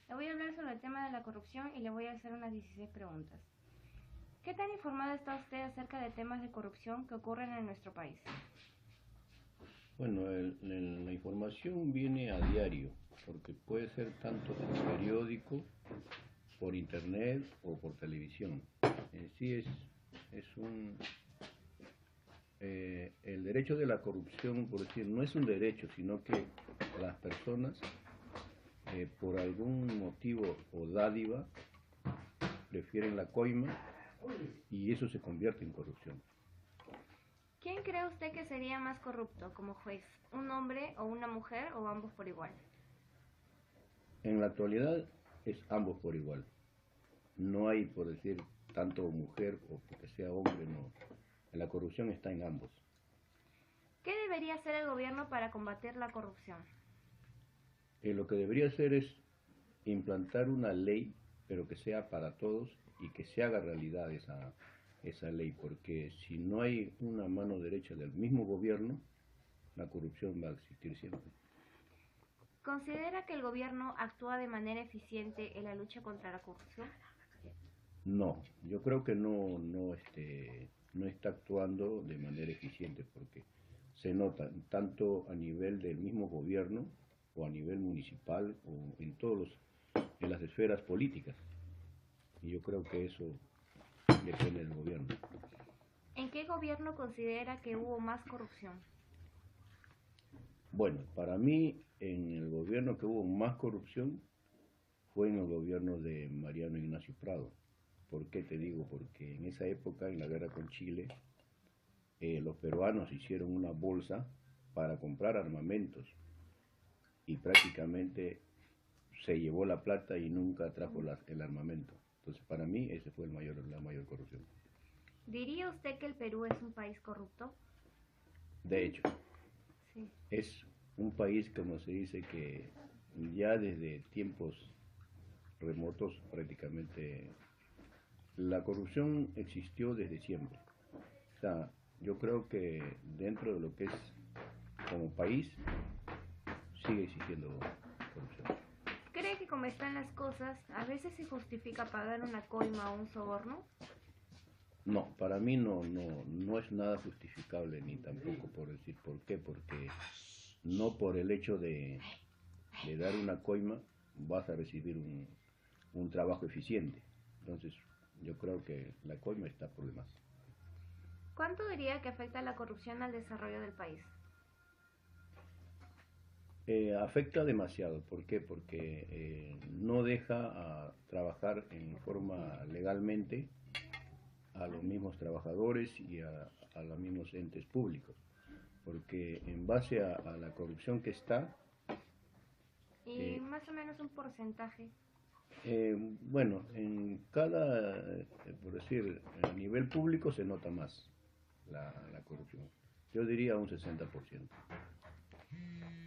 Le voy a hablar sobre el tema de la corrupción y le voy a hacer unas 16 preguntas. ¿Qué tan informado está usted acerca de temas de corrupción que ocurren en nuestro país? Bueno, la información viene a diario, porque puede ser tanto por periódico, por internet o por televisión. En sí el derecho de la corrupción, por decir, no es un derecho, sino que las personas, por algún motivo o dádiva, prefieren la coima y eso se convierte en corrupción. ¿Quién cree usted que sería más corrupto como juez? ¿Un hombre o una mujer o ambos por igual? En la actualidad es ambos por igual. No hay, por decir, tanto mujer o que sea hombre, no. La corrupción está en ambos. ¿Qué debería hacer el gobierno para combatir la corrupción? Lo que debería hacer es implantar una ley, pero que sea para todos y que se haga realidad esa ley, porque si no hay una mano derecha del mismo gobierno, la corrupción va a existir siempre. ¿Considera que el gobierno actúa de manera eficiente en la lucha contra la corrupción? No, yo creo que no está actuando de manera eficiente, porque se nota tanto a nivel del mismo gobierno o a nivel municipal o en las esferas políticas. Y yo creo que eso depende del gobierno. ¿En qué gobierno considera que hubo más corrupción? Bueno, para mí, en el gobierno que hubo más corrupción fue en el gobierno de Mariano Ignacio Prado. ¿Por qué te digo? Porque en esa época, en la guerra con Chile, los peruanos hicieron una bolsa para comprar armamentos y prácticamente se llevó la plata y nunca trajo el armamento. Entonces, para mí, ese fue la mayor corrupción. ¿Diría usted que el Perú es un país corrupto? De hecho, Sí. es un país, como se dice, que ya desde tiempos remotos prácticamente la corrupción existió desde siempre. O sea, yo creo que dentro de lo que es como país sigue existiendo corrupción. ¿Cree que como están las cosas, a veces se justifica pagar una coima o un soborno? No, para mí no es nada justificable, ni tampoco por decir por qué, porque no por el hecho de dar una coima vas a recibir un trabajo eficiente. Entonces, yo creo que la coima está por demás. ¿Cuánto diría que afecta la corrupción al desarrollo del país? Afecta demasiado. ¿Por qué? Porque no deja a trabajar en forma legalmente a los mismos trabajadores y a los mismos entes públicos. Porque en base a la corrupción que está... Y más o menos un porcentaje. Bueno, en por decir, a nivel público se nota más la corrupción. Yo diría un 60%.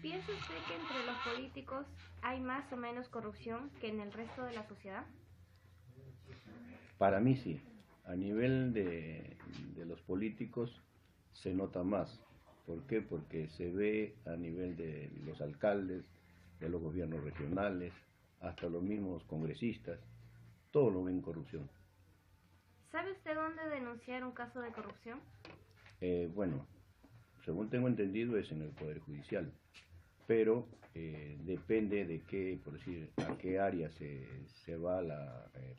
¿Piensa usted que entre los políticos hay más o menos corrupción que en el resto de la sociedad? Para mí sí. A nivel de los políticos se nota más. ¿Por qué? Porque se ve a nivel de los alcaldes, de los gobiernos regionales, hasta los mismos congresistas, todo lo ven corrupción. ¿Sabe usted dónde denunciar un caso de corrupción? Bueno, según tengo entendido es en el Poder Judicial, pero depende de qué, por decir, a qué área se va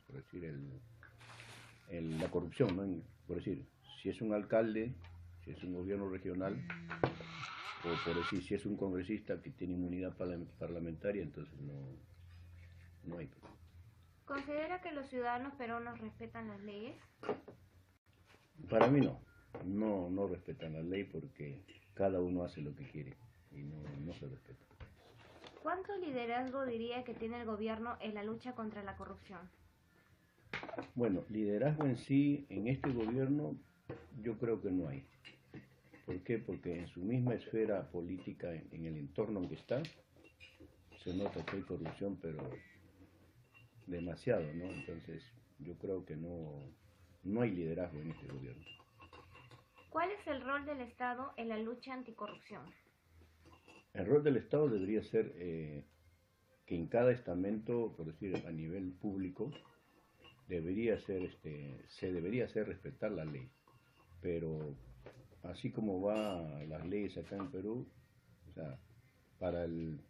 por decir, la corrupción, ¿no? Por decir, si es un alcalde, si es un gobierno regional, o por decir, si es un congresista que tiene inmunidad parlamentaria, entonces no hay. ¿Considera que los ciudadanos peruanos respetan las leyes? Para mí no respetan la ley porque cada uno hace lo que quiere y no se respeta. ¿Cuánto liderazgo diría que tiene el gobierno en la lucha contra la corrupción? Bueno, liderazgo en sí, en este gobierno, yo creo que no hay. ¿Por qué? Porque en su misma esfera política, en el entorno en que está, se nota que hay corrupción, pero demasiado, ¿no? Entonces, yo creo que no hay liderazgo en este gobierno. ¿Cuál es el rol del Estado en la lucha anticorrupción? El rol del Estado debería ser que en cada estamento, por decir, a nivel público, debería ser, se debería hacer respetar la ley. Pero así como van las leyes acá en Perú, o sea, para el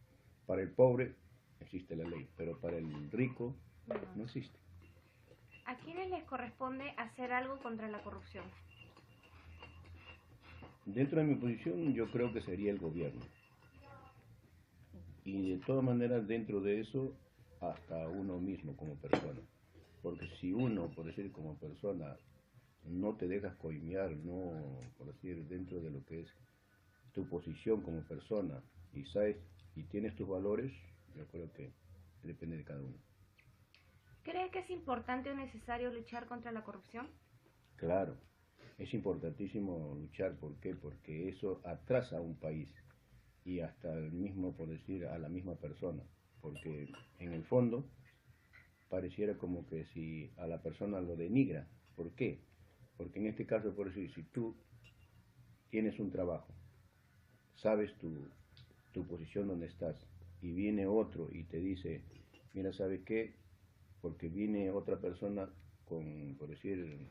pobre existe la ley, pero para el rico no existe. ¿A quiénes les corresponde hacer algo contra la corrupción? Dentro de mi posición yo creo que sería el gobierno. Y de todas maneras dentro de eso hasta uno mismo como persona. Porque si uno, por decir como persona, no te dejas coimear, no, por decir, dentro de lo que es tu posición como persona y sabes y tienes tus valores, yo creo que depende de cada uno. ¿Cree que es importante o necesario luchar contra la corrupción? Claro, es importantísimo luchar. ¿Por qué? Porque eso atrasa a un país y hasta el mismo, por decir, a la misma persona. Porque en el fondo pareciera como que si a la persona lo denigra. ¿Por qué? Porque en este caso, por decir, si tú tienes un trabajo, sabes tu posición donde estás, y viene otro y te dice, mira, ¿sabes qué? Porque viene otra persona con, por decir,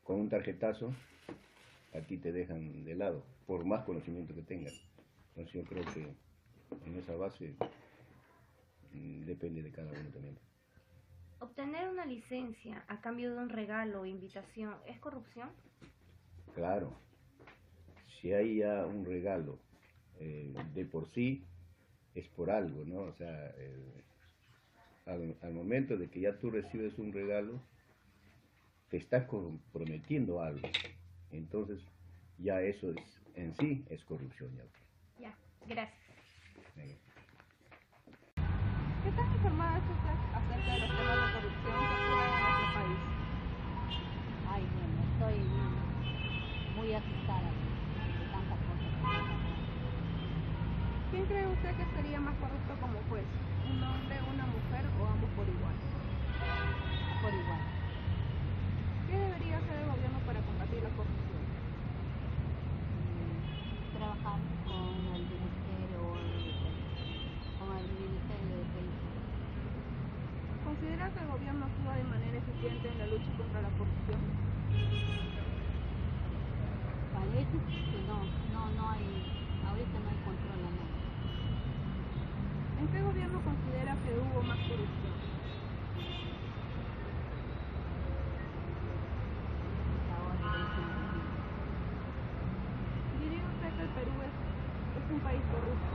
con un tarjetazo, a ti te dejan de lado, por más conocimiento que tengas. Entonces yo creo que en esa base depende de cada uno también. ¿Obtener una licencia a cambio de un regalo o invitación es corrupción? Claro, si hay ya un regalo, de por sí es por algo, ¿no? O sea, al momento de que ya tú recibes un regalo, te estás comprometiendo a algo. Entonces, ya eso en sí es corrupción. Ya, gracias. ¿Qué tan informada es usted acerca de los temas de corrupción que ocurren en nuestro país? Ay, bueno, estoy muy asustada de tantas cosas que pasan. ¿Quién cree usted que sería más corrupto como juez? ¿Un hombre, una mujer o ambos por igual? Por igual. ¿Qué debería hacer el gobierno para combatir la corrupción? Trabajar con el Ministerio de Defensa. ¿Considera que el gobierno actúa de manera eficiente en la lucha contra la corrupción? Parece que no hay, ahorita no hay control a nada. ¿En qué gobierno considera que hubo más corrupción? ¿Diría usted que el Perú es un país corrupto?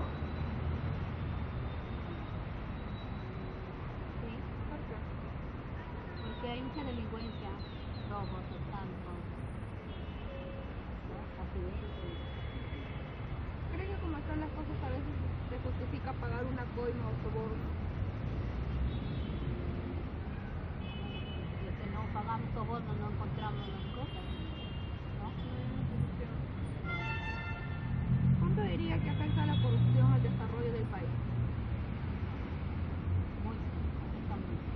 Sí. ¿Por qué? Porque hay mucha delincuencia, robos, asaltos, accidentes. ¿Cree que como están las cosas a veces se justifica pagar una coima o soborno? Los que no pagamos soborno no encontramos las cosas, ¿no? ¿Cuánto diría que afecta la corrupción al desarrollo del país? Mucho, afecta mucho.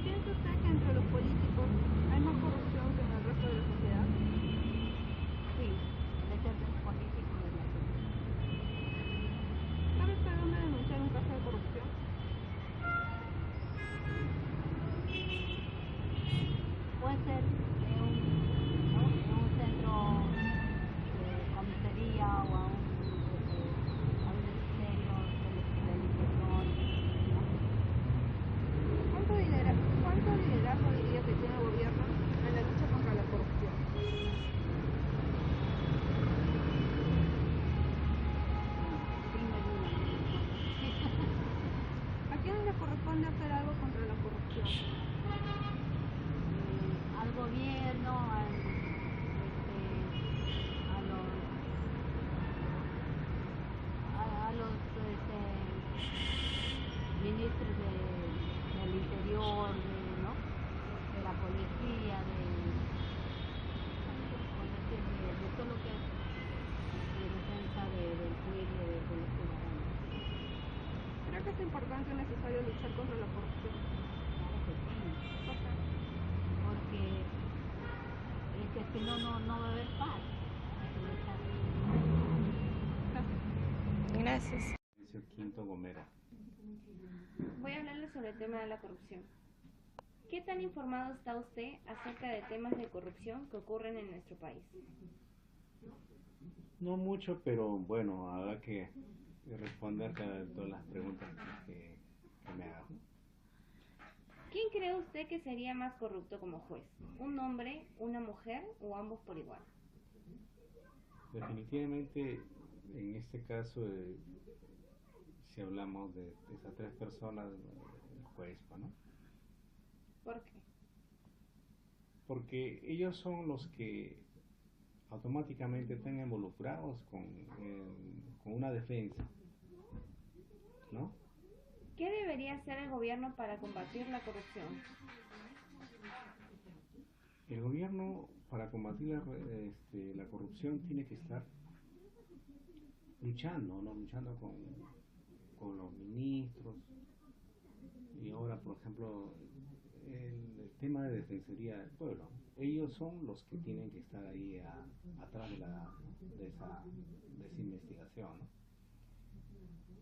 ¿Piensa usted que entre los políticos hay más corrupción que en el resto de la sociedad? Sí, de ser político de la sociedad. ¿Sabe usted dónde denunciar un caso de corrupción? Puede ser en un centro de comisaría o a un ministerio de limpiación, ¿no? ¿Cuánto liderazgo diría que tiene el gobierno en la lucha contra la corrupción? ¿A quién le corresponde hacer algo contra la corrupción? Al gobierno necesario luchar contra la corrupción? Claro que sí, ¿Por qué? porque es que si no, no va a haber paz. Hay que luchar. Gracias. Quinto Gomera. Voy a hablarle sobre el tema de la corrupción. ¿Qué tan informado está usted acerca de temas de corrupción que ocurren en nuestro país? No mucho, pero bueno, habrá que responder todas las preguntas que me hagan. ¿Quién cree usted que sería más corrupto como juez? ¿Un hombre, una mujer o ambos por igual? Definitivamente, en este caso, si hablamos de esas tres personas, el juez, ¿no? ¿Por qué? Porque ellos son los que automáticamente están involucrados con una defensa, ¿no? ¿Qué debería hacer el gobierno para combatir la corrupción? El gobierno, para combatir la corrupción, tiene que estar luchando, ¿no? Luchando con los ministros. Y ahora, por ejemplo, el tema de Defensoría del Pueblo. Ellos son los que tienen que estar ahí atrás de esa investigación, ¿no?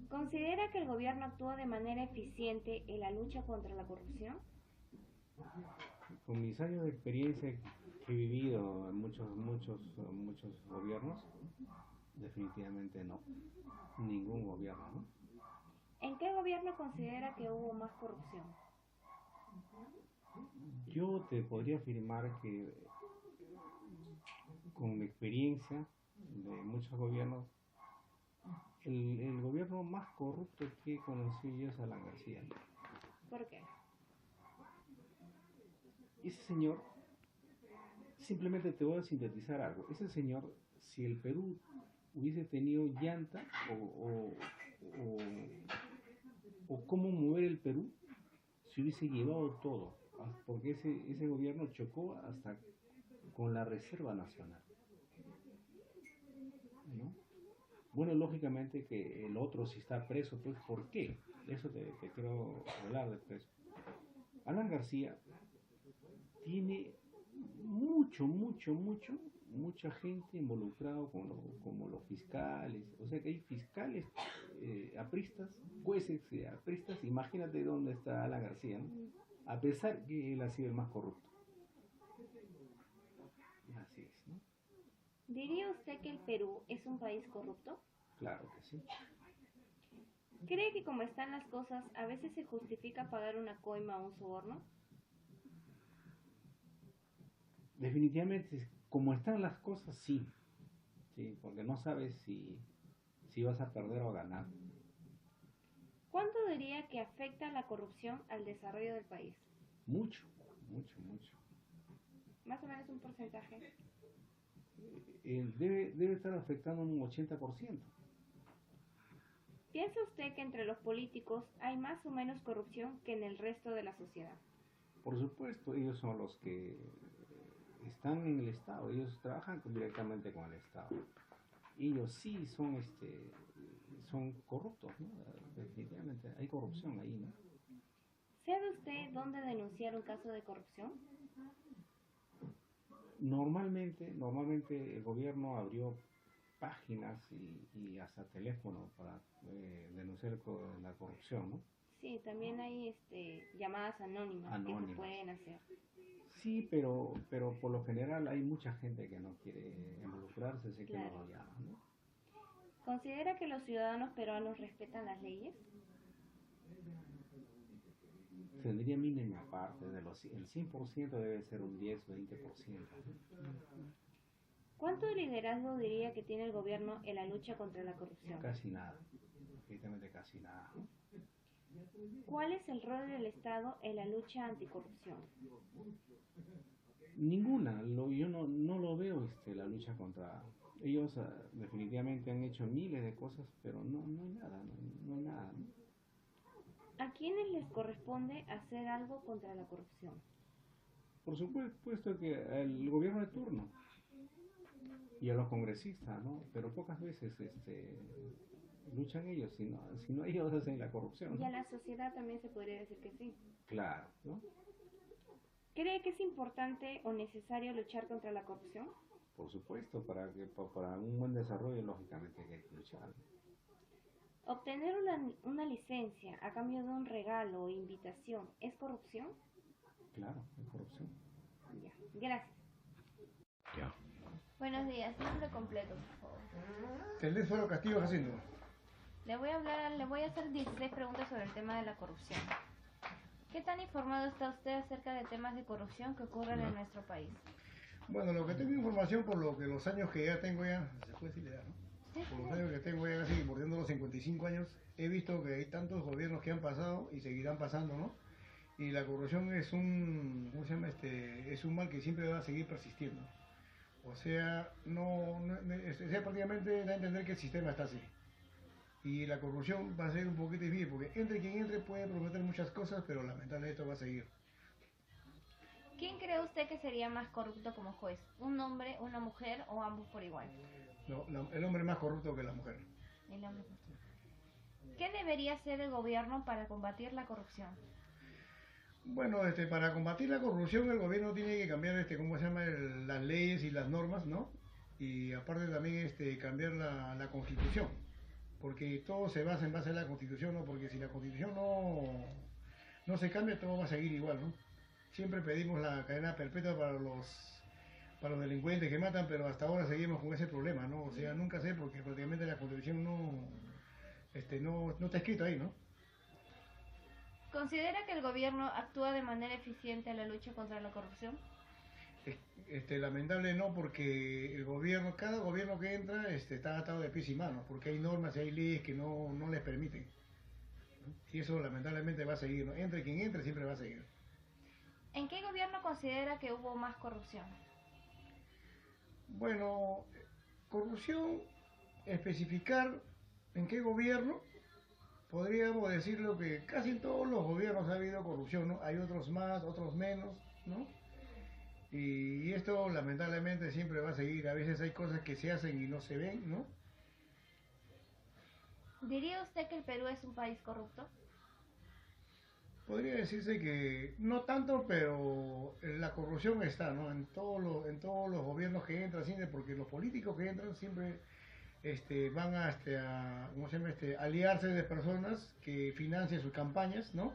¿Considera que el gobierno actúa de manera eficiente en la lucha contra la corrupción? Con mis años de experiencia que he vivido en muchos gobiernos, definitivamente no. Ningún gobierno, ¿no? ¿En qué gobierno considera que hubo más corrupción? Yo te podría afirmar que con mi experiencia de muchos gobiernos, el gobierno más corrupto que conocí yo es Alan García. ¿Por qué? Ese señor, simplemente te voy a sintetizar algo, ese señor, si el Perú hubiese tenido llanta o cómo mover el Perú, se hubiese llevado todo, porque ese gobierno chocó hasta con la Reserva Nacional, ¿no? Bueno, lógicamente que el otro si está preso, pues ¿por qué? Eso te quiero hablar después. Alan García tiene mucha gente involucrada como los fiscales, o sea que hay fiscales apristas, jueces apristas, imagínate dónde está Alan García, ¿no? A pesar que él ha sido el más corrupto. Así es, ¿no? ¿Diría usted que el Perú es un país corrupto? Claro que sí. ¿Cree que como están las cosas, a veces se justifica pagar una coima o un soborno? Definitivamente, como están las cosas, sí. Sí, porque no sabes si vas a perder o ganar. ¿Cuánto diría que afecta la corrupción al desarrollo del país? Mucho. Más o menos un porcentaje. Debe estar afectando un 80%. ¿Piensa usted que entre los políticos hay más o menos corrupción que en el resto de la sociedad? Por supuesto, ellos son los que están en el Estado, ellos trabajan directamente con el Estado. Ellos sí son corruptos, ¿no? Definitivamente, hay corrupción ahí, ¿no? ¿Sabe usted dónde denunciar un caso de corrupción? Normalmente el gobierno abrió páginas y hasta teléfono para denunciar la corrupción, ¿no? Sí, también hay llamadas anónimas que se pueden hacer. Sí, pero por lo general hay mucha gente que no quiere involucrarse, así que Claro. no lo llaman, ¿no? ¿Considera que los ciudadanos peruanos respetan las leyes? Tendría mínima parte, el 100% debe ser un 10-20%. ¿Cuánto liderazgo diría que tiene el gobierno en la lucha contra la corrupción? Casi nada, definitivamente casi nada, ¿no? ¿Cuál es el rol del Estado en la lucha anticorrupción? Ninguna, yo no lo veo la lucha contra... Ellos definitivamente han hecho miles de cosas, pero no hay nada, no hay nada, ¿no? ¿A quiénes les corresponde hacer algo contra la corrupción? Por supuesto que al gobierno de turno y a los congresistas, ¿no? Pero pocas veces luchan ellos, si no ellos hacen la corrupción. Y a la sociedad también se podría decir que sí. Claro, ¿no? ¿Cree que es importante o necesario luchar contra la corrupción? Por supuesto, para un buen desarrollo, lógicamente hay que luchar. ¿Obtener una licencia a cambio de un regalo o invitación es corrupción? Claro, es corrupción. Ya, gracias. Ya. Buenos días, nombre completo, por favor. Telésforo Castillo Jacinto. Le voy a hacer 16 preguntas sobre el tema de la corrupción. ¿Qué tan informado está usted acerca de temas de corrupción que ocurren en nuestro país? Bueno, lo que tengo información por lo que los años que ya tengo ya, se puede decir ya, ¿no? Por los años que tengo ya casi bordeando los 55 años, he visto que hay tantos gobiernos que han pasado y seguirán pasando, ¿no? Y la corrupción es un, ¿cómo se llama? Es un mal que siempre va a seguir persistiendo. O sea, prácticamente da a entender que el sistema está así. Y la corrupción va a ser un poquito difícil, porque entre quien entre puede prometer muchas cosas, pero lamentablemente esto va a seguir. ¿Quién cree usted que sería más corrupto como juez? ¿Un hombre, una mujer o ambos por igual? No, el hombre es más corrupto que la mujer. El hombre. ¿Qué debería hacer el gobierno para combatir la corrupción? Bueno, para combatir la corrupción el gobierno tiene que cambiar, ¿cómo se llama? Las leyes y las normas, ¿no? Y aparte también cambiar la constitución, porque todo se basa en base a la constitución, ¿no? Porque si la constitución no se cambia, todo va a seguir igual, ¿no? Siempre pedimos la cadena perpetua para los delincuentes que matan, pero hasta ahora seguimos con ese problema, ¿no? O sea, nunca sé, porque prácticamente la constitución no está escrito ahí, ¿no? ¿Considera que el gobierno actúa de manera eficiente en la lucha contra la corrupción? Lamentable no, porque cada gobierno que entra está atado de pies y manos, porque hay normas y hay leyes que no les permiten, ¿no? Y eso lamentablemente va a seguir, ¿no? Entre quien entre siempre va a seguir. ¿En qué gobierno considera que hubo más corrupción? Bueno, corrupción, especificar en qué gobierno, podríamos decirlo que casi en todos los gobiernos ha habido corrupción, ¿no? Hay otros más, otros menos, ¿no? Y esto lamentablemente siempre va a seguir. A veces hay cosas que se hacen y no se ven, ¿no? ¿Diría usted que el Perú es un país corrupto? Podría decirse que no tanto, pero la corrupción está, ¿no? En todos los gobiernos que entran, siempre, porque los políticos que entran siempre van a ¿cómo se llama? Aliarse de personas que financian sus campañas, ¿no?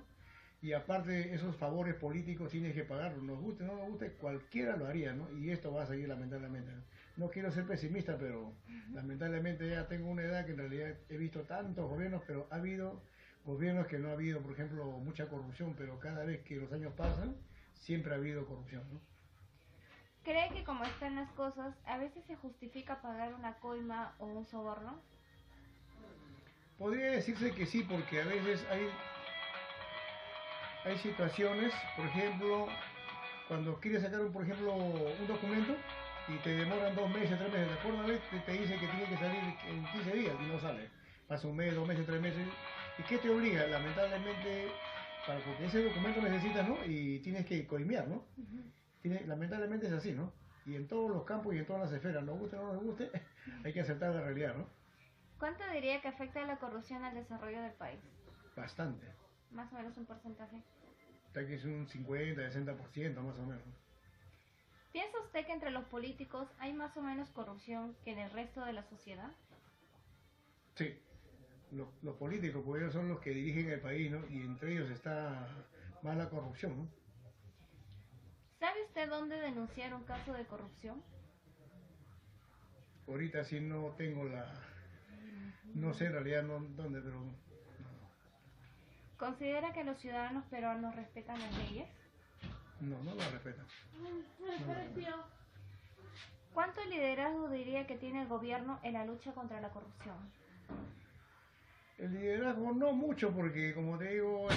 Y aparte esos favores políticos tienes que pagarlos, nos guste o no nos guste, cualquiera lo haría, ¿no? Y esto va a seguir lamentablemente, ¿no? No quiero ser pesimista, pero lamentablemente ya tengo una edad que en realidad he visto tantos gobiernos, pero ha habido gobiernos que no ha habido, por ejemplo, mucha corrupción, pero cada vez que los años pasan, siempre ha habido corrupción, ¿no? ¿Cree que como están las cosas, a veces se justifica pagar una coima o un soborno? Podría decirse que sí, porque a veces hay situaciones, por ejemplo, cuando quieres sacar, por ejemplo, un documento y te demoran 2 meses, 3 meses, de acuerdo a te dice que tiene que salir en 15 días y no sale. Pasa 1 mes, 2 meses, 3 meses. ¿Y qué te obliga? Lamentablemente, porque ese documento necesitas, ¿no? Y tienes que coimear, ¿no? Lamentablemente es así, ¿no? Y en todos los campos y en todas las esferas, nos guste o no nos guste, hay que aceptar la realidad, ¿no? ¿Cuánto diría que afecta la corrupción al desarrollo del país? Bastante. Más o menos un porcentaje. Está que es un 50, 60% más o menos. ¿Piensa usted que entre los políticos hay más o menos corrupción que en el resto de la sociedad? Sí. Los políticos, porque ellos son los que dirigen el país, ¿no? Y entre ellos está más la corrupción, ¿no? ¿Sabe usted dónde denunciar un caso de corrupción? Ahorita sí no tengo no sé en realidad dónde, pero... ¿Considera que los ciudadanos peruanos respetan las leyes? No las respetan. ¿Cuánto liderazgo diría que tiene el gobierno en la lucha contra la corrupción? El liderazgo no mucho, porque como te digo,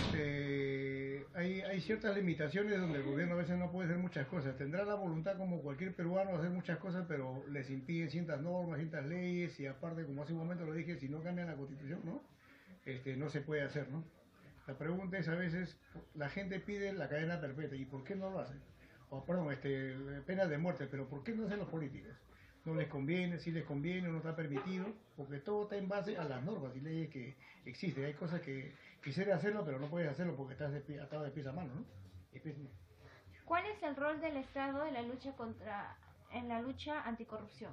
hay ciertas limitaciones donde el gobierno a veces no puede hacer muchas cosas. Tendrá la voluntad como cualquier peruano de hacer muchas cosas, pero les impiden ciertas normas, ciertas leyes, y aparte, como hace un momento lo dije, si no cambian la constitución, ¿no? No se puede hacer, ¿no? La pregunta es a veces, la gente pide la cadena perpetua, ¿y por qué no lo hacen? O perdón, penas de muerte, pero ¿por qué no hacen los políticos? no les conviene, si les conviene o no está permitido, porque todo está en base a las normas y leyes que existen. Hay cosas que quisiera hacerlo, pero no puedes hacerlo porque estás atado de pies a mano, ¿no? ¿Cuál es el rol del Estado en la lucha anticorrupción?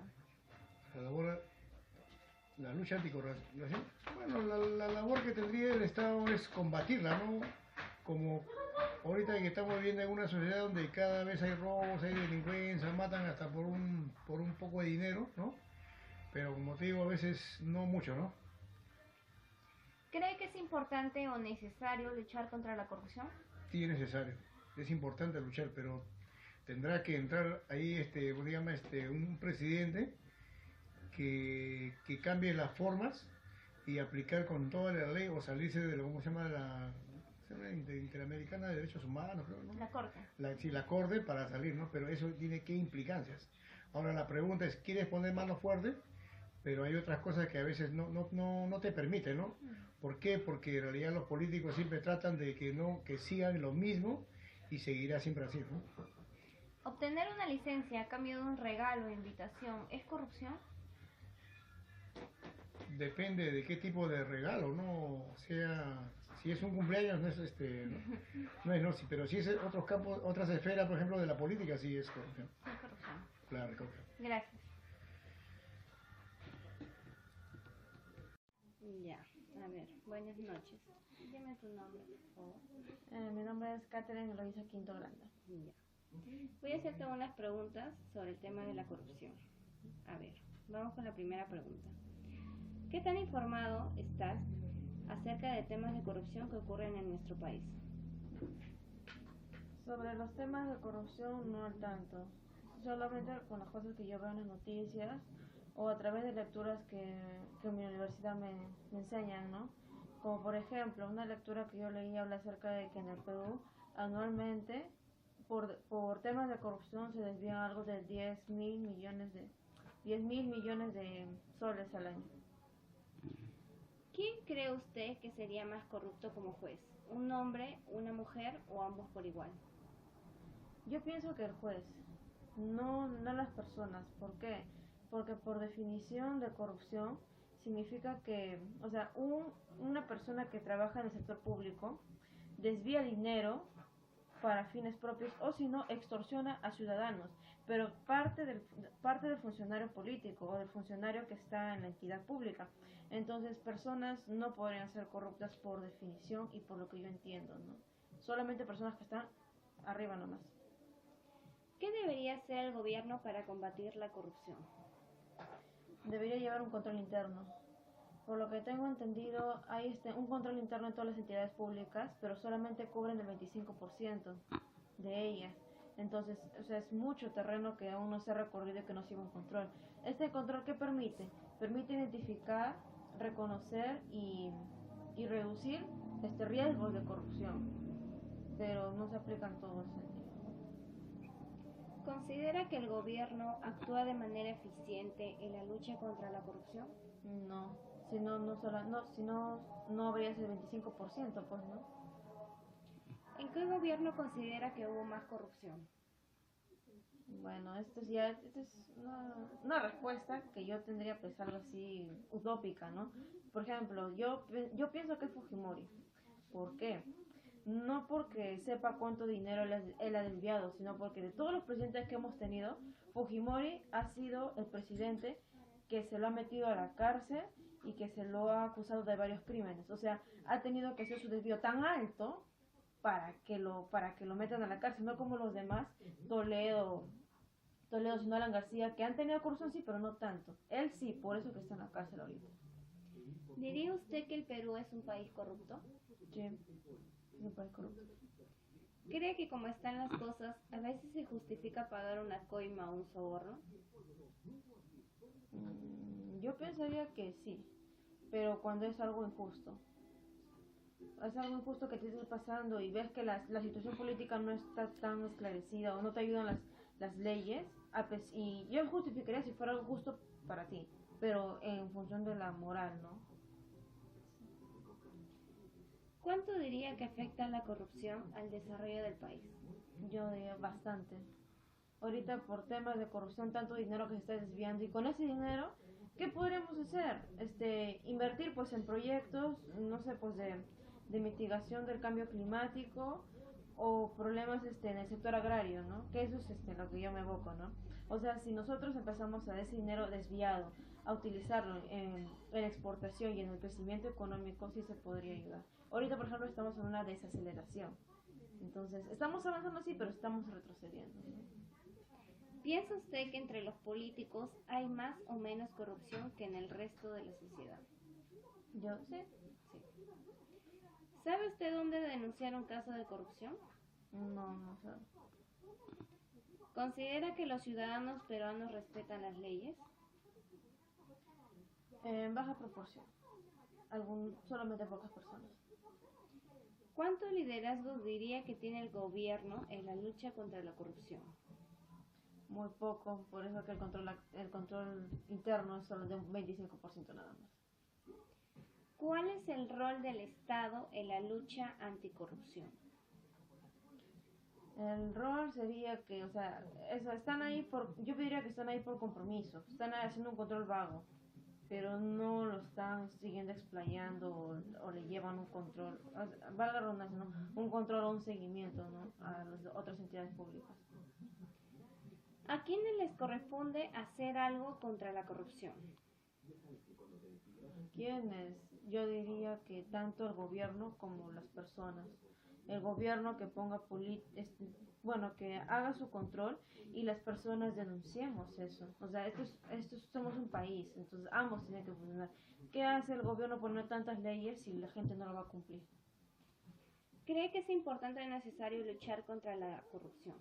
La lucha anticorrupción. Bueno, la labor que tendría el Estado es combatirla, ¿no? Como ahorita que estamos viviendo en una sociedad donde cada vez hay robos, hay delincuencia, matan hasta por un poco de dinero, ¿no? Pero como te digo, a veces no mucho, ¿no? ¿Cree que es importante o necesario luchar contra la corrupción? Sí, es necesario. Es importante luchar, pero tendrá que entrar ahí, un presidente que cambie las formas y aplicar con toda la ley o salirse de lo, ¿cómo se llama? La Interamericana de Derechos Humanos, creo, ¿no? La Corte. La Corte para salir, ¿no? Pero eso tiene qué implicancias. Ahora la pregunta es, ¿quieres poner mano fuerte? Pero hay otras cosas que a veces no te permiten, ¿no? ¿Por qué? Porque en realidad los políticos siempre tratan de que sigan lo mismo y seguirá siempre así, ¿no? ¿Obtener una licencia a cambio de un regalo o invitación es corrupción? Depende de qué tipo de regalo, ¿no? O sea, si es un cumpleaños no es pero si es otros campos, otras esferas, por ejemplo, de la política, sí es corrupción. Es corrupción. Claro, corrupción. Gracias. Ya, a ver, buenas noches. Dime tu nombre, por favor. Mi nombre es Catherine Eloisa Quinto Granda. Ya. Voy a hacerte unas preguntas sobre el tema de la corrupción. A ver, vamos con la primera pregunta. ¿Qué tan informado estás acerca de temas de corrupción que ocurren en nuestro país? Sobre los temas de corrupción no al tanto, solamente con las cosas que yo veo en las noticias o a través de lecturas que mi universidad me enseñan, ¿no? Como por ejemplo, una lectura que yo leí habla acerca de que en el Perú anualmente por temas de corrupción se desvían algo de 10.000 millones de soles al año. ¿Quién cree usted que sería más corrupto como juez? ¿Un hombre, una mujer o ambos por igual? Yo pienso que el juez, no las personas. ¿Por qué? Porque por definición de corrupción significa que, o sea, una persona que trabaja en el sector público desvía dinero para fines propios o si no extorsiona a ciudadanos, pero parte del funcionario político o del funcionario que está en la entidad pública. Entonces personas no podrían ser corruptas por definición y por lo que yo entiendo, ¿no? Solamente personas que están arriba nomás. ¿Qué debería hacer el gobierno para combatir la corrupción? Debería llevar un control interno. Por lo que tengo entendido, hay un control interno en todas las entidades públicas, pero solamente cubren el 25% de ellas. Entonces, o sea, es mucho terreno que aún no se ha recorrido y que no sigue un control. ¿Este control qué permite? Permite identificar, reconocer y reducir riesgos de corrupción, pero no se aplica en todo el sentido. ¿Considera que el gobierno actúa de manera eficiente en la lucha contra la corrupción? No, si no habría ese 25%, pues no. ¿En qué gobierno considera que hubo más corrupción? Bueno, esto es una respuesta que yo tendría pues algo así utópica, ¿no? Por ejemplo, yo pienso que es Fujimori. ¿Por qué? No porque sepa cuánto dinero él ha desviado, sino porque de todos los presidentes que hemos tenido, Fujimori ha sido el presidente que se lo ha metido a la cárcel y que se lo ha acusado de varios crímenes. O sea, ha tenido que hacer su desvío tan alto para que lo metan a la cárcel, no como los demás, Toledo, sino Alan García, que han tenido corrupción sí, pero no tanto. Él sí, por eso que está en la cárcel ahorita. ¿Diría usted que el Perú es un país corrupto? Sí, es un país corrupto. ¿Cree que como están las cosas, a veces se justifica pagar una coima o un soborno? Yo pensaría que sí, pero cuando es algo injusto. Es algo injusto que te esté pasando y ves que la situación política no está tan esclarecida o no te ayudan las leyes, y yo justificaría si fuera algo justo para ti, pero en función de la moral, ¿no? ¿Cuánto diría que afecta la corrupción al desarrollo del país? Yo diría bastante. ahorita por temas de corrupción, tanto dinero que se está desviando, y con ese dinero, ¿qué podríamos hacer? Invertir pues en proyectos, no sé, pues de mitigación del cambio climático, o problemas en el sector agrario, ¿no? Que eso es lo que yo me evoco, ¿no? O sea, si nosotros empezamos a ese dinero desviado, a utilizarlo en exportación y en el crecimiento económico, sí se podría ayudar. Ahorita, por ejemplo, estamos en una desaceleración. Entonces, estamos avanzando sí, pero estamos retrocediendo, ¿no? ¿Piensa usted que entre los políticos hay más o menos corrupción que en el resto de la sociedad? Yo sí. ¿Sabe usted dónde denunciar un caso de corrupción? No sé. ¿Considera que los ciudadanos peruanos respetan las leyes? En baja proporción. Solamente pocas personas. ¿Cuánto liderazgo diría que tiene el gobierno en la lucha contra la corrupción? Muy poco, por eso que el control interno es solo de un 25% nada más. ¿Cuál es el rol del Estado en la lucha anticorrupción? El rol sería que, o sea, yo diría que están ahí por compromiso, están haciendo un control vago, pero no lo están siguiendo explayando o le llevan un control, valga la redundancia, ¿no? Un control o un seguimiento, ¿no? A las otras entidades públicas. ¿A quiénes les corresponde hacer algo contra la corrupción? ¿Quiénes? Yo diría que tanto el gobierno como las personas. El gobierno que ponga que haga su control, y las personas denunciemos eso. O sea, somos un país, entonces ambos tienen que funcionar. ¿Qué hace el gobierno poner tantas leyes si la gente no lo va a cumplir? ¿Cree que es importante y necesario luchar contra la corrupción?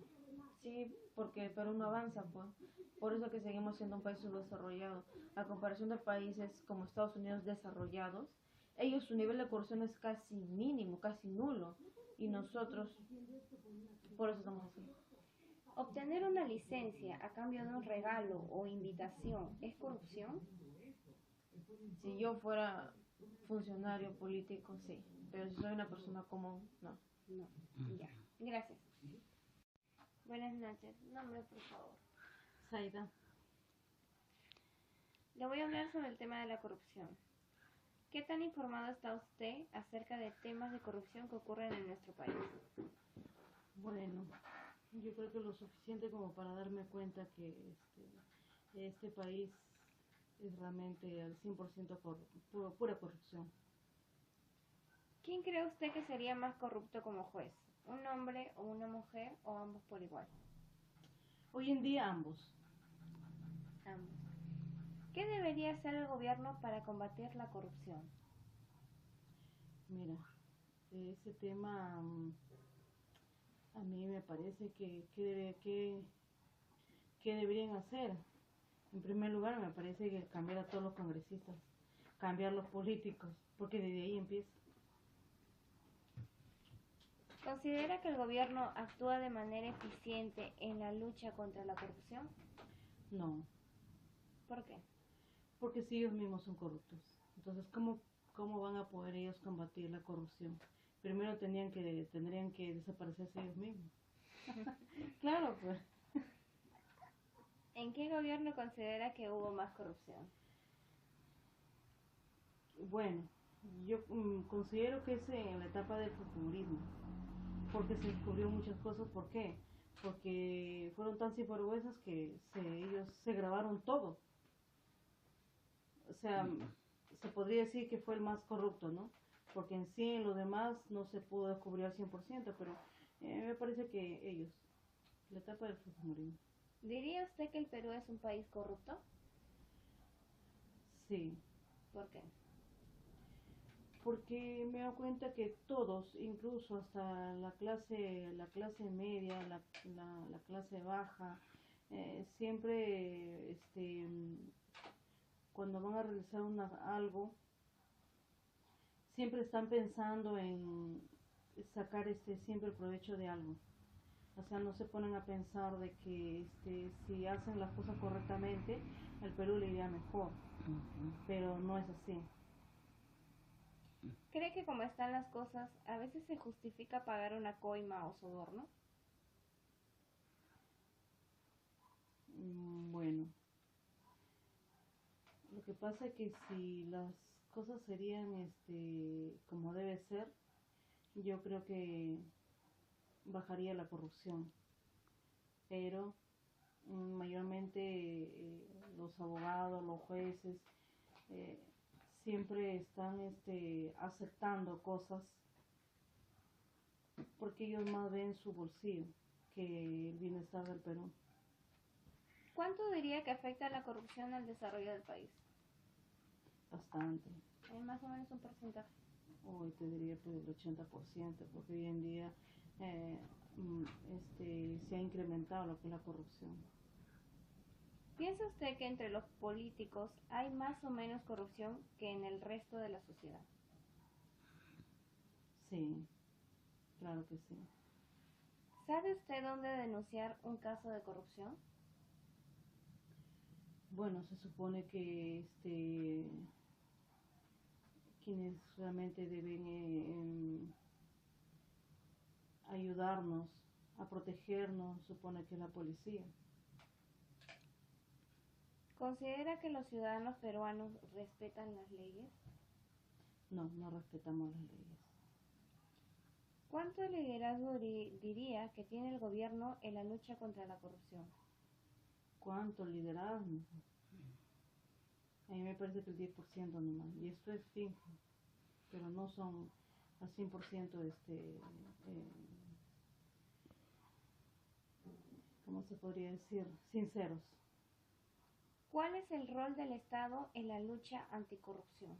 Sí, porque Perú no avanza, pues. Por eso que seguimos siendo un país subdesarrollado. A comparación de países como Estados Unidos desarrollados, ellos su nivel de corrupción es casi mínimo, casi nulo. Y nosotros, por eso estamos así. ¿Obtener una licencia a cambio de un regalo o invitación es corrupción? Si yo fuera funcionario político, sí. Pero si soy una persona común, no. No, ya. Gracias. Buenas noches. Nombre, por favor. Zaida. Le voy a hablar sobre el tema de la corrupción. ¿Qué tan informado está usted acerca de temas de corrupción que ocurren en nuestro país? Bueno, yo creo que lo suficiente como para darme cuenta que este país es realmente al 100% pura corrupción. ¿Quién cree usted que sería más corrupto como juez? ¿Un hombre o una mujer, o ambos por igual? Hoy en día ambos. Ambos. ¿Qué debería hacer el gobierno para combatir la corrupción? Mira, ese tema a mí me parece que deberían hacer. En primer lugar, me parece que cambiar a todos los congresistas, cambiar los políticos, porque desde ahí empieza. ¿Considera que el gobierno actúa de manera eficiente en la lucha contra la corrupción? No. ¿Por qué? Porque si ellos mismos son corruptos. Entonces, ¿cómo van a poder ellos combatir la corrupción? Primero tendrían que desaparecerse ellos mismos. Claro, pues. ¿En qué gobierno considera que hubo más corrupción? Bueno, yo considero que es en la etapa del fujimorismo, porque se descubrió muchas cosas. ¿Por qué? Porque fueron tan sinvergüenzas que ellos se grabaron todo. O sea, se podría decir que fue el más corrupto, ¿no? Porque en sí, en lo demás, no se pudo descubrir al 100%, pero me parece que ellos, la etapa del fujimorismo. ¿Diría usted que el Perú es un país corrupto? Sí. ¿Por qué? Porque me doy cuenta que todos, incluso hasta la clase media, la clase baja, siempre cuando van a realizar algo, siempre están pensando en sacar siempre provecho de algo. O sea, no se ponen a pensar de que si hacen las cosas correctamente, al Perú le iría mejor. Pero no es así. ¿Cree que como están las cosas, a veces se justifica pagar una coima o soborno? Bueno, lo que pasa es que si las cosas serían como debe ser, yo creo que bajaría la corrupción, pero mayormente los abogados, los jueces siempre están aceptando cosas porque ellos más ven su bolsillo que el bienestar del Perú. ¿Cuánto diría que afecta la corrupción al desarrollo del país? Bastante. ¿Hay más o menos un porcentaje? Hoy te diría pues el 80%, porque hoy en día se ha incrementado lo que es la corrupción. ¿Piensa usted que entre los políticos hay más o menos corrupción que en el resto de la sociedad? Sí, claro que sí. ¿Sabe usted dónde denunciar un caso de corrupción? Bueno, se supone que quienes realmente deben ayudarnos a protegernos, supone que es la policía. ¿Considera que los ciudadanos peruanos respetan las leyes? No, no respetamos las leyes. ¿Cuánto liderazgo diría que tiene el gobierno en la lucha contra la corrupción? ¿Cuánto liderazgo? A mí me parece que el 10% nomás, y esto es fijo, pero no son al 100% ¿cómo se podría decir? Sinceros. ¿Cuál es el rol del Estado en la lucha anticorrupción?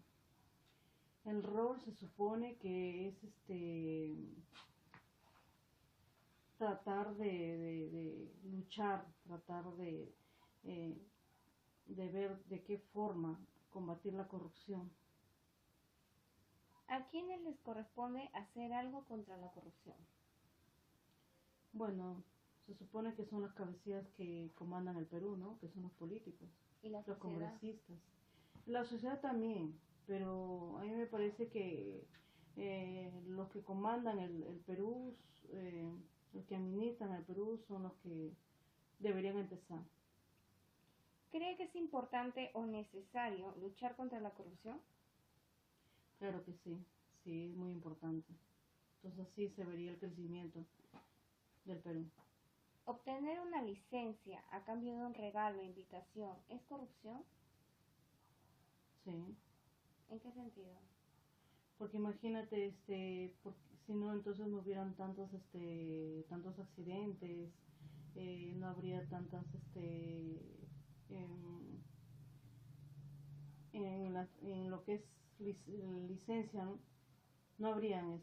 El rol se supone que es tratar de luchar, tratar de ver de qué forma combatir la corrupción. ¿A quiénes les corresponde hacer algo contra la corrupción? Bueno, se supone que son las cabecillas que comandan el Perú, ¿no? Que son los políticos, ¿Y la los sociedad? congresistas. La sociedad también, pero a mí me parece que los que comandan el Perú, los que administran el Perú son los que deberían empezar. ¿Cree que es importante o necesario luchar contra la corrupción? Claro que sí, sí, es muy importante. Entonces así se vería el crecimiento del Perú. ¿Obtener una licencia a cambio de un regalo o invitación es corrupción? Sí. ¿En qué sentido? Porque imagínate, si no, entonces no hubieran tantos accidentes, no habría tantas, en lo que es licencia, ¿no? No habrían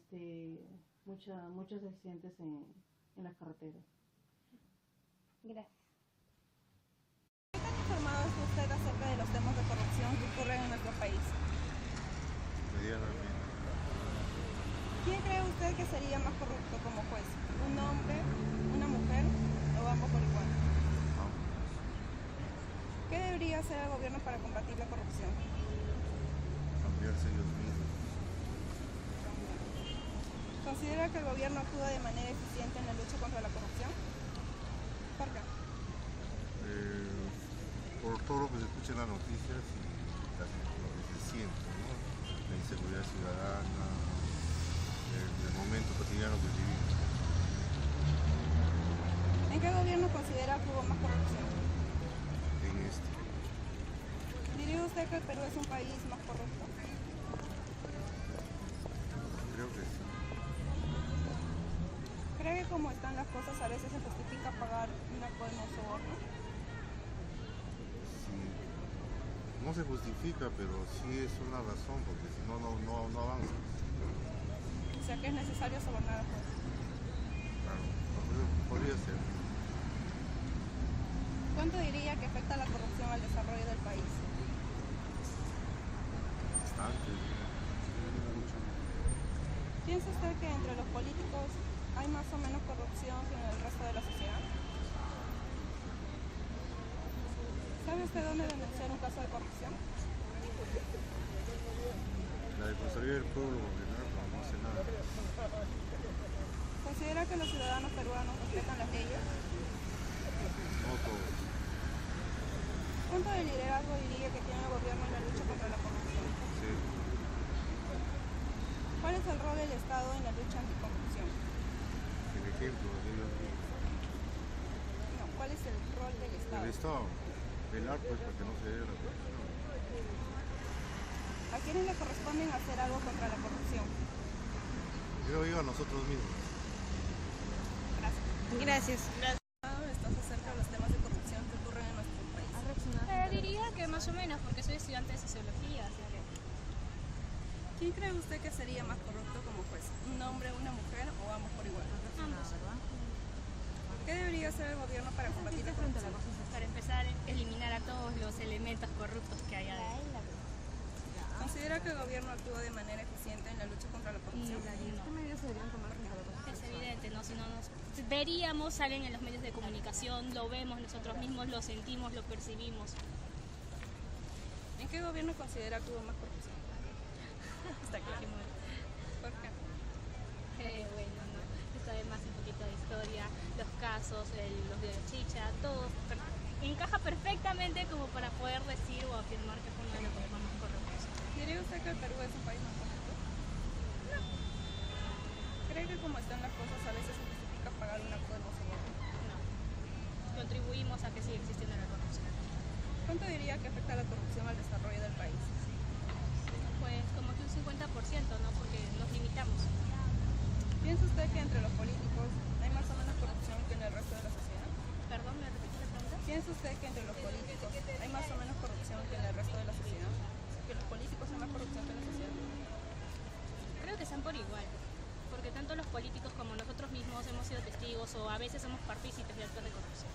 muchos accidentes en las carreteras. Gracias. ¿Qué tan informado está usted acerca de los temas de corrupción que ocurren en nuestro país? Medianamente. ¿Quién cree usted que sería más corrupto como juez? ¿Un hombre, una mujer o ambos por igual? ¿Qué debería hacer el gobierno para combatir la corrupción? Cambiarse ellos mismos. ¿Considera que el gobierno actúa de manera eficiente en la lucha contra la corrupción? ¿Por qué? Por todo lo que se escucha en las noticias y lo que se siente, ¿no? La inseguridad ciudadana, el momento cotidiano que vivimos. ¿En qué gobierno considera que hubo más corrupción? En este. ¿Diría usted que el Perú es un país más corrupto? Creo que sí. ¿Cree que como están las cosas a veces se justifica pagar una coima o soborno? Sí. No se justifica, pero sí es una razón, porque si no, no avanza. O sea que es necesario sobornar a todos. Claro, podría ser. ¿Cuánto diría que afecta la corrupción al desarrollo del país? Bastante, mucho. ¿Piensa usted que entre los políticos hay más o menos corrupción que en el resto de la sociedad? ¿Sabe usted dónde denunciar un caso de corrupción? La Defensoría del Pueblo, pero no hace nada. ¿Considera que los ciudadanos peruanos respetan las leyes? No todos. ¿Cuánto de liderazgo diría que tiene el gobierno en la lucha contra la corrupción? Sí. ¿Cuál es el rol del Estado en la lucha anticorrupción? El ejemplo, No, ¿cuál es el rol del Estado? el Estado, velar pues para que no se dé la corrupción. ¿A quiénes le corresponden hacer algo contra la corrupción? Creo yo a nosotros mismos. Gracias. ¿Estás acerca de los temas de corrupción que ocurren en nuestro país? Diría que más o menos, porque soy estudiante de sociología, así que... ¿Quién cree usted que sería más corrupto como juez? ¿Un hombre, una mujer o ambos por igual? Ambos. ¿Qué debería hacer el gobierno para combatir la corrupción? Para empezar, eliminar a todos los elementos corruptos que hay adentro. ¿Considera que el gobierno actúa de manera eficiente en la lucha contra la corrupción? ¿Qué medidas se deberían tomar contra la corrupción? Es evidente, ¿no? Si no nos veríamos, salen en los medios de comunicación, lo vemos nosotros mismos, lo sentimos, lo percibimos. ¿En qué gobierno considera que hubo más corrupción? Está claro. ¿Por qué? Bueno, no. Esto además un poquito de historia, los casos, los de la chicha, todo encaja perfectamente como para poder decir o afirmar que fue uno de los gobiernos más corruptos. ¿Diría usted que el Perú es un país más corrupto? No. ¿Cree que como están las cosas a veces se justifica pagar un acto de no soborno? No. Contribuimos a que siga existiendo la corrupción. ¿Cuánto diría que afecta la corrupción al desarrollo del país? Pues como que un 50%, ¿no? Porque nos limitamos. ¿Piensa usted que entre los políticos hay más o menos corrupción que en el resto de la sociedad? Perdón, ¿me repite la pregunta? ¿Piensa usted que entre los políticos hay más o menos corrupción que en el resto de la sociedad? ¿Que los políticos hay más corrupción que en la sociedad? Creo que están por igual. Porque tanto los políticos como nosotros mismos hemos sido testigos o a veces somos partícipes de actos de corrupción.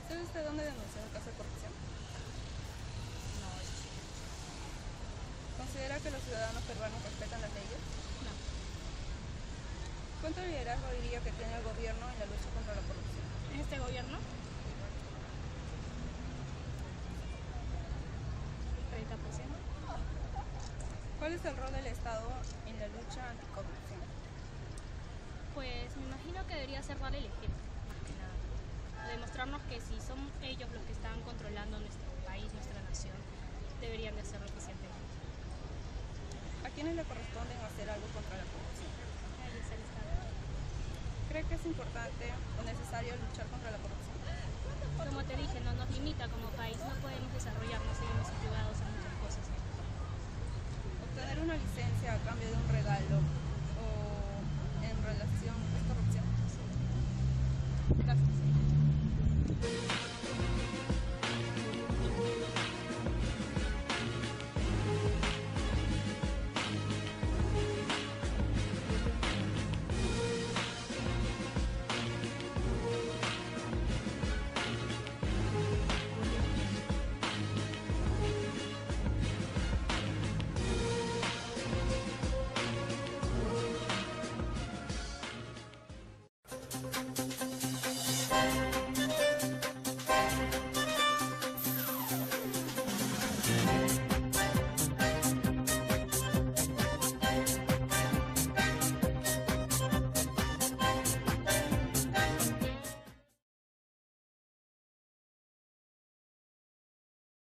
¿Sabe usted dónde denunció el caso de corrupción? No, eso sí. ¿Considera que los ciudadanos peruanos respetan las leyes? No. ¿Cuánto liderazgo diría que tiene el gobierno en la lucha contra la corrupción? ¿En este gobierno? 30%. ¿Cuál es el rol del Estado en la lucha anticorrupción? Pues me imagino que debería ser darle el ejemplo, más que nada. Demostrarnos que si son ellos los que están controlando nuestro país, nuestra nación, deberían de hacerlo eficientemente. ¿A quiénes le corresponden hacer algo contra la corrupción? Ahí está el Estado. ¿Cree que es importante o necesario luchar contra la corrupción? Como te dije, no nos limita como país, no podemos desarrollarnos, seguimos privados a muchas cosas. Obtener una licencia a cambio de un regalo o en relación